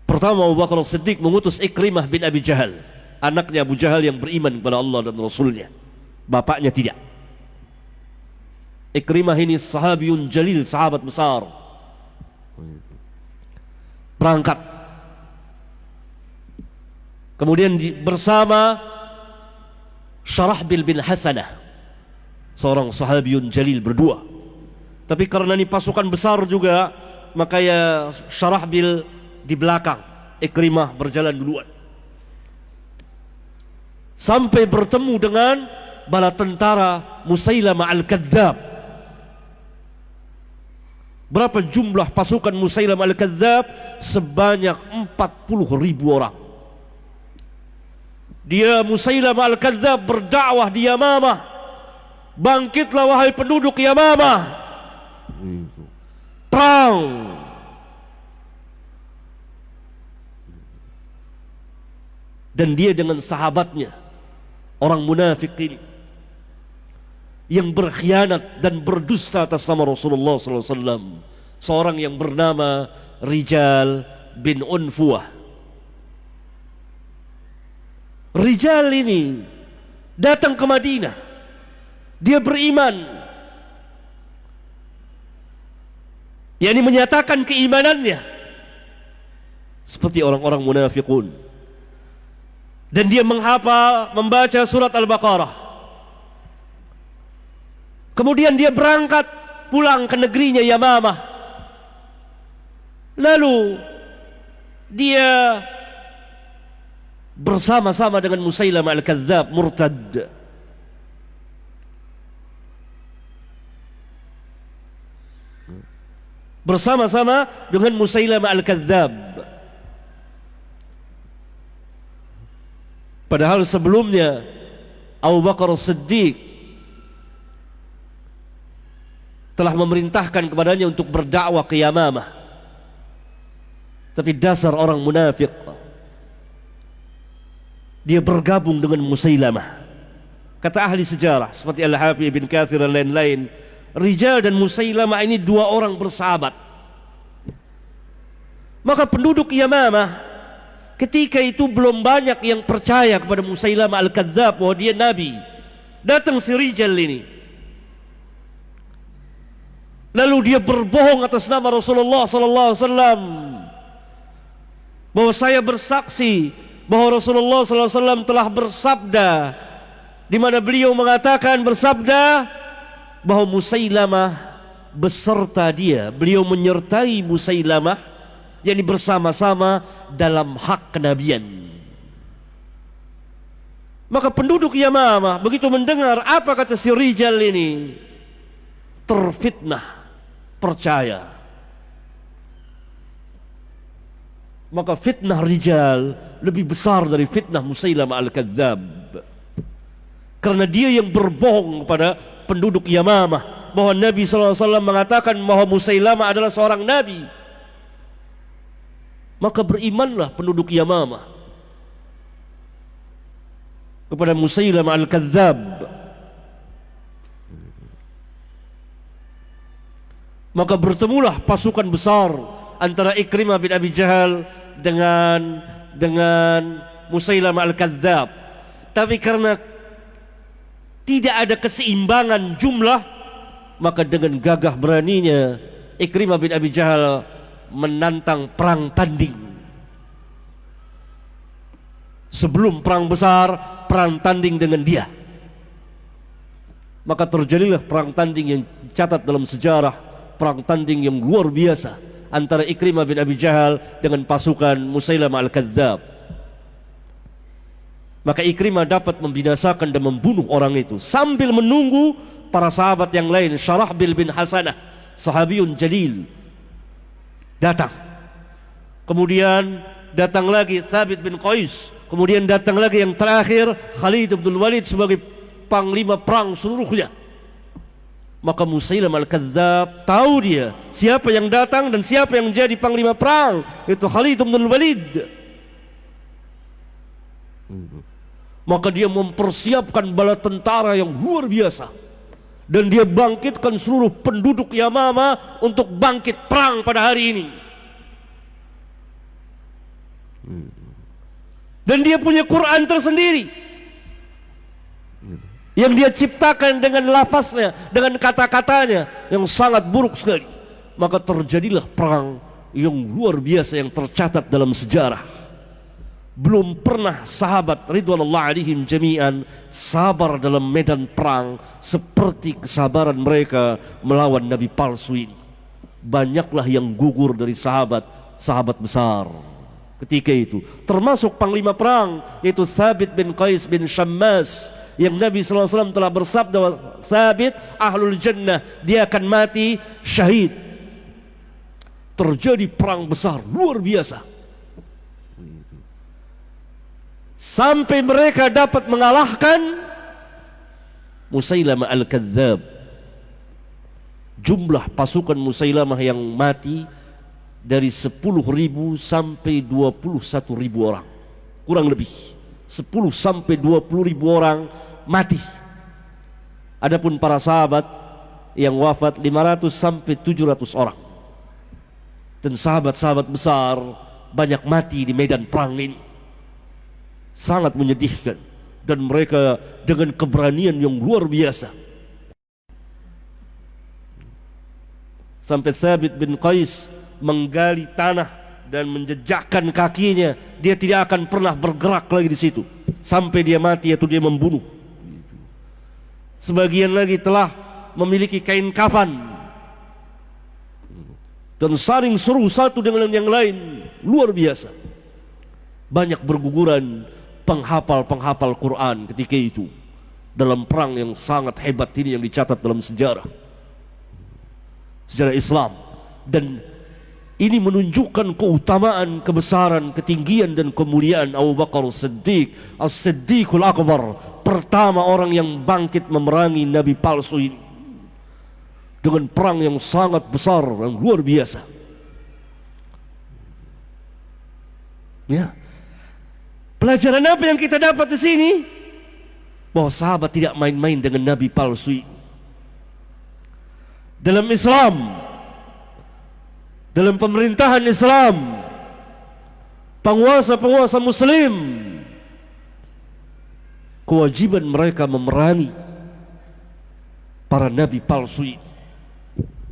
Pertama, Abu Bakar As-Siddiq mengutus Ikrimah bin Abi Jahal, anaknya Abu Jahal yang beriman kepada Allah dan Rasulnya, bapaknya tidak. Ikrimah ini sahabiyun jalil, sahabat besar. Berangkat. Kemudian bersama Syarahbil bin Hasanah, seorang sahabiyun jalil, berdua. Tapi karena ini pasukan besar juga, maka ya Syarahbil di belakang, Ikrimah berjalan duluan. Sampai bertemu dengan bala tentara Musailamah Al-Kadzab. Berapa jumlah pasukan Musailamah Al-Kadzab? Sebanyak 40.000 orang. Dia Musailamah Al-Kadzab berdakwah di Yamamah. Bangkitlah wahai penduduk Yamamah, perang. Dan dia dengan sahabatnya, orang munafik ini, yang berkhianat dan berdusta atas nama Rasulullah SAW, seorang yang bernama Rijal bin Unfuah. Rijal ini datang ke Madinah, dia beriman, yakni menyatakan keimanannya seperti orang-orang munafikun. Dan dia menghafal, membaca surat Al-Baqarah. Kemudian dia berangkat pulang ke negerinya Yamamah. Lalu dia bersama-sama dengan Musailamah Al-Kadzab, murtad. Bersama-sama dengan Musailamah Al-Kadzab. Padahal sebelumnya Abu Bakar As-Siddiq telah memerintahkan kepadanya untuk berdakwah ke Yamamah. Tapi dasar orang munafik, dia bergabung dengan Musailamah. Kata ahli sejarah seperti Al-Hafidh Ibn Katsir dan lain-lain, Rijal dan Musailamah ini dua orang bersahabat. Maka penduduk Yamamah ketika itu belum banyak yang percaya kepada Musailamah Al-Kadzab bahwa dia nabi. Datang si Rijal ini, lalu dia berbohong atas nama Rasulullah SAW bahwa saya bersaksi bahwa Rasulullah SAW telah bersabda, di mana beliau mengatakan bersabda bahwa Musailamah beserta dia, beliau menyertai Musailamah, yakni bersama-sama dalam hak kenabian. Maka penduduk Yamamah begitu mendengar apa kata si Rijal ini, terfitnah, percaya. Maka fitnah Rijal lebih besar dari fitnah Musailamah Al-Kadzab, karena dia yang berbohong kepada penduduk Yamamah bahwa Nabi SAW mengatakan bahwa Musailamah adalah seorang nabi. Maka berimanlah penduduk Yamamah kepada Musailamah Al-Kadzab. Maka bertemulah pasukan besar antara Ikrimah bin Abi Jahal dengan Musailamah Al-Kadzab. Tapi karena tidak ada keseimbangan jumlah, maka dengan gagah beraninya Ikrimah bin Abi Jahal menantang perang tanding. Sebelum perang besar, perang tanding dengan dia. Maka terjadilah perang tanding yang dicatat dalam sejarah, perang tanding yang luar biasa antara Ikrimah bin Abi Jahal dengan pasukan Musailamah Al-Kadzab. Maka Ikrimah dapat membinasakan dan membunuh orang itu sambil menunggu para sahabat yang lain. Syarahbil bin Hasanah, sahabiyun jalil, datang. Kemudian datang lagi Thabit bin Qais. Kemudian datang lagi yang terakhir Khalid bin Walid sebagai panglima perang seluruhnya. Maka Musailamah al-Kadzdzab tahu dia siapa yang datang dan siapa yang menjadi panglima perang, itu Khalid bin Walid. Maka dia mempersiapkan bala tentara yang luar biasa, dan dia bangkitkan seluruh penduduk Yamama untuk bangkit perang pada hari ini. Dan dia punya Quran tersendiri yang dia ciptakan dengan lafaznya, dengan kata-katanya yang sangat buruk sekali. Maka terjadilah perang yang luar biasa yang tercatat dalam sejarah. Belum pernah sahabat ridwanullah alaihim jami'an sabar dalam medan perang seperti kesabaran mereka melawan nabi palsu ini. Banyaklah yang gugur dari sahabat besar ketika itu, termasuk panglima perang yaitu Thabit bin Qais bin Syammas, yang Nabi SAW telah bersabda, Thabit ahlul jannah, dia akan mati syahid. Terjadi perang besar luar biasa sampai mereka dapat mengalahkan Musailamah al-Kadzdzab. Jumlah pasukan Musailamah yang mati dari 10.000 sampai 21.000 orang, kurang lebih 10 sampai 20.000 orang mati. Adapun para sahabat yang wafat 500 sampai 700 orang. Dan sahabat-sahabat besar banyak mati di medan perang ini. Sangat menyedihkan, dan mereka dengan keberanian yang luar biasa. Sampai Thabit bin Qais menggali tanah dan menjejakkan kakinya, dia tidak akan pernah bergerak lagi di situ sampai dia mati atau dia membunuh. Sebagian lagi telah memiliki kain kafan dan saling seru satu dengan yang lain, luar biasa. Banyak berguguran penghafal Quran ketika itu dalam perang yang sangat hebat ini yang dicatat dalam sejarah Islam. Dan ini menunjukkan keutamaan, kebesaran, ketinggian dan kemuliaan Abu Bakar As-Siddiq, As-Siddiqul Akbar, pertama orang yang bangkit memerangi nabi palsu ini dengan perang yang sangat besar dan luar biasa. Ya. Pelajaran apa yang kita dapat di sini? Bahwa sahabat tidak main-main dengan nabi palsu ini. Dalam Islam, dalam pemerintahan Islam, penguasa-penguasa muslim, kewajiban mereka memerangi para nabi palsu ini,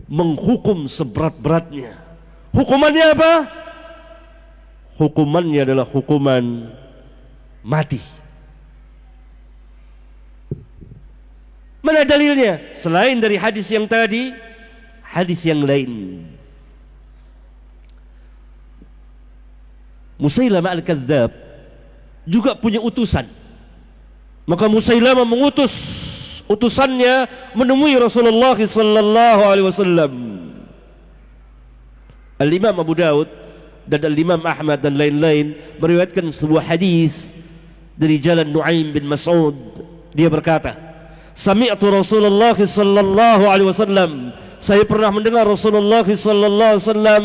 menghukum seberat-beratnya. Hukumannya apa? Hukumannya adalah hukuman mati. Mana dalilnya? Selain dari hadis yang tadi, hadis yang lain. Musailamah al-Kadzdzab juga punya utusan. Maka Musailamah mengutus utusannya menemui Rasulullah sallallahu alaihi wasallam. Al-Imam Abu Daud dan Al-Imam Ahmad dan lain-lain meriwayatkan sebuah hadis dari jalan Nuaim bin Mas'ud. Dia berkata, sami'tu Rasulullah sallallahu alaihi wasallam, saya pernah mendengar Rasulullah sallallahu alaihi wasallam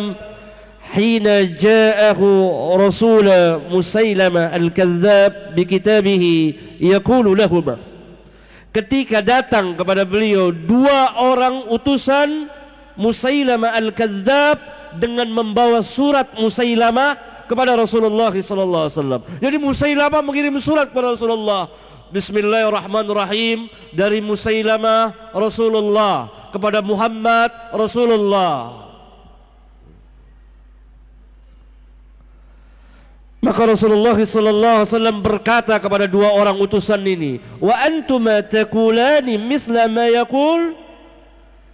hina ja'ahu Rasul Musailamah al-Kadzdzab bi kitabihi yaqulu lahum, ketika datang kepada beliau dua orang utusan Musailamah al-Kadzdzab dengan membawa surat Musailamah kepada Rasulullah sallallahu alaihi wasallam. Jadi Musailamah mengirim surat kepada Rasulullah, Bismillahirrahmanirrahim, dari Musailamah Rasulullah kepada Muhammad Rasulullah. Maka Rasulullah sallallahu alaihi wasallam berkata kepada dua orang utusan ini, wa antuma taqulani mithla ma yaqul,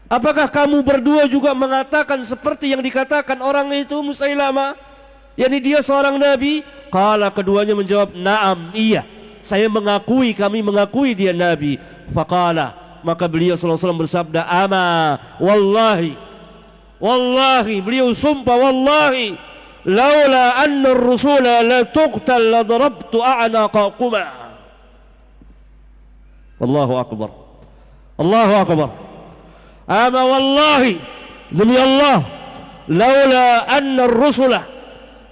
apakah kamu berdua juga mengatakan seperti yang dikatakan orang itu Musailamah, yakni dia seorang nabi? Qala, keduanya menjawab, na'am, iya, saya mengakui, kami mengakui dia nabi. Faqala, maka beliau sallallahu alaihi wasallam bersabda, ama wallahi, wallahi, beliau sumpah, wallahi, laula anna ar-rusula la tuqtal la darabtu a'naqakuma. Allahu akbar. Allahu akbar. Ama wallahi, demi Allah, laula anna ar-rusula,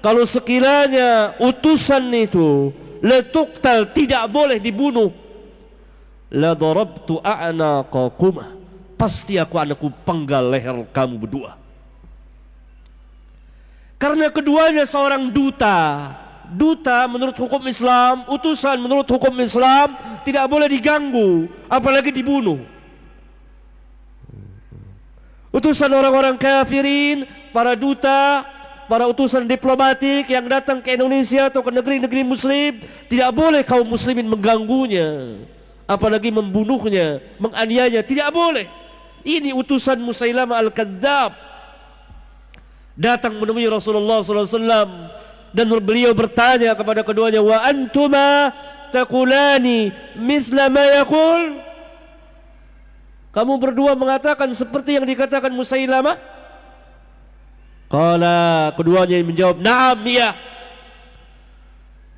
kalau sekiranya utusan itu la tuqtal, tidak boleh dibunuh, la darabtu a'naqakuma, pasti aku penggal leher kamu berdua. Karena keduanya seorang duta. Duta menurut hukum Islam, utusan menurut hukum Islam tidak boleh diganggu, apalagi dibunuh. Utusan orang-orang kafirin, para duta, para utusan diplomatik yang datang ke Indonesia atau ke negeri-negeri muslim, tidak boleh kaum muslimin mengganggunya, apalagi membunuhnya, menganiayanya, tidak boleh. Ini utusan Musailamah al-Kadzdzab datang menemui Rasulullah SAW, dan beliau bertanya kepada keduanya, wa antuma taqulani misla ma yaqul, kamu berdua mengatakan seperti yang dikatakan Musailamah? Qala, keduanya menjawab, na'am, ya.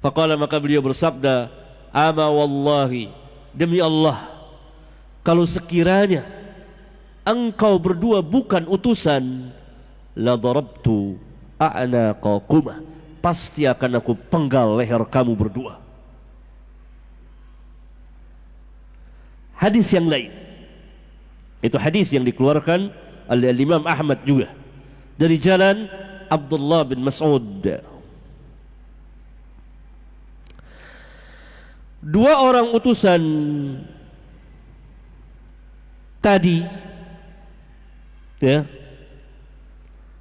Faqala, maka beliau bersabda, ama wallahi, demi Allah, kalau sekiranya engkau berdua bukan utusan, la darabtu a'naqakuma, pasti akan aku penggal leher kamu berdua. Hadis yang lain, itu hadis yang dikeluarkan oleh Imam Ahmad juga dari jalan Abdullah bin Mas'ud. Dua orang utusan tadi, ya,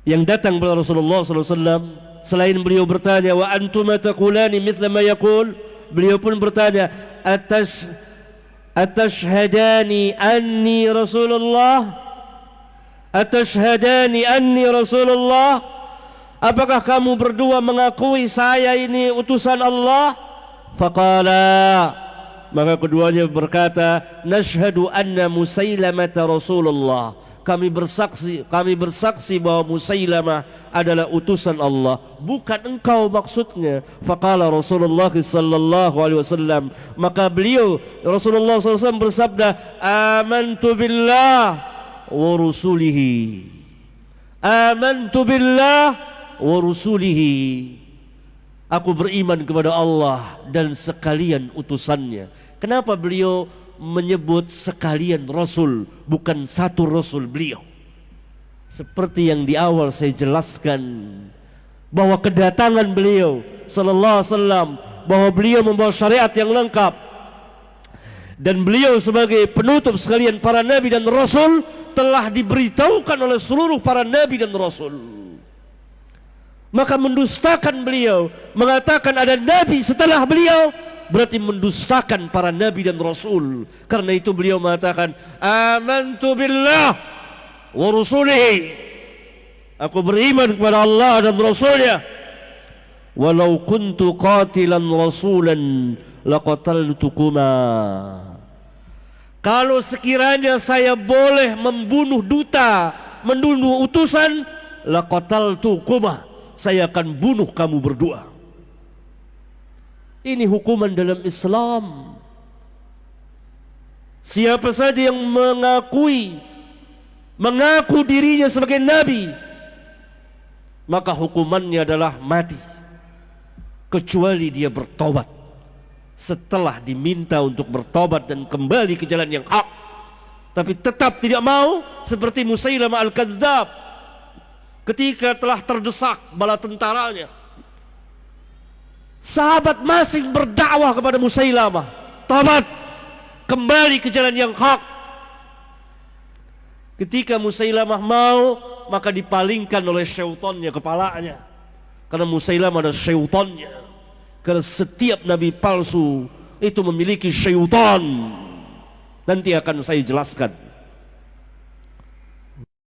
yang datang kepada Rasulullah SAW, selain beliau bertanya, wa antuma taqulani mithla ma yaqul, beliau pun bertanya, atashhadani anni Rasulullah, atashhadani anni Rasulullah, apakah kamu berdua mengakui saya ini utusan Allah? Faqala, maka keduanya berkata, nashhadu anna Musailamata Rasulullah, kami bersaksi bahwa Musailamah adalah utusan Allah, bukan engkau maksudnya. Faqala Rasulullah sallallahu alaihi wasallam, maka beliau Rasulullah SAW bersabda, amantu billah wa rusulihi, amantu billah wa rusulihi, aku beriman kepada Allah dan sekalian utusannya. Kenapa beliau menyebut sekalian Rasul, bukan satu Rasul beliau? Seperti yang di awal saya jelaskan, bahwa kedatangan beliau sallallahu alaihi wasallam, bahwa beliau membawa syariat yang lengkap, dan beliau sebagai penutup sekalian para nabi dan rasul telah diberitahukan oleh seluruh para nabi dan rasul. Maka mendustakan beliau, mengatakan ada nabi setelah beliau, berarti mendustakan para nabi dan rasul. Karena itu beliau mengatakan, amantu billah wa rusulihi, aku beriman kepada Allah dan rasulnya. Walau kuntu qatilan rasulan laqataltukuma, kalau sekiranya saya boleh membunuh duta, membunuh utusan, laqataltukuma, saya akan bunuh kamu berdua. Ini hukuman dalam Islam. Siapa saja yang mengaku dirinya sebagai nabi, maka hukumannya adalah mati, kecuali dia bertobat. Setelah diminta untuk bertobat dan kembali ke jalan yang hak, tapi tetap tidak mau, seperti Musailamah al-Kadzdzab ketika telah terdesak bala tentaranya. Sahabat masing berdakwah kepada Musailamah, tobat, kembali ke jalan yang hak. Ketika Musailamah mau, maka dipalingkan oleh syaitannya kepalanya, karena Musailamah ada syaitannya. Karena setiap nabi palsu itu memiliki syaitan. Nanti akan saya jelaskan.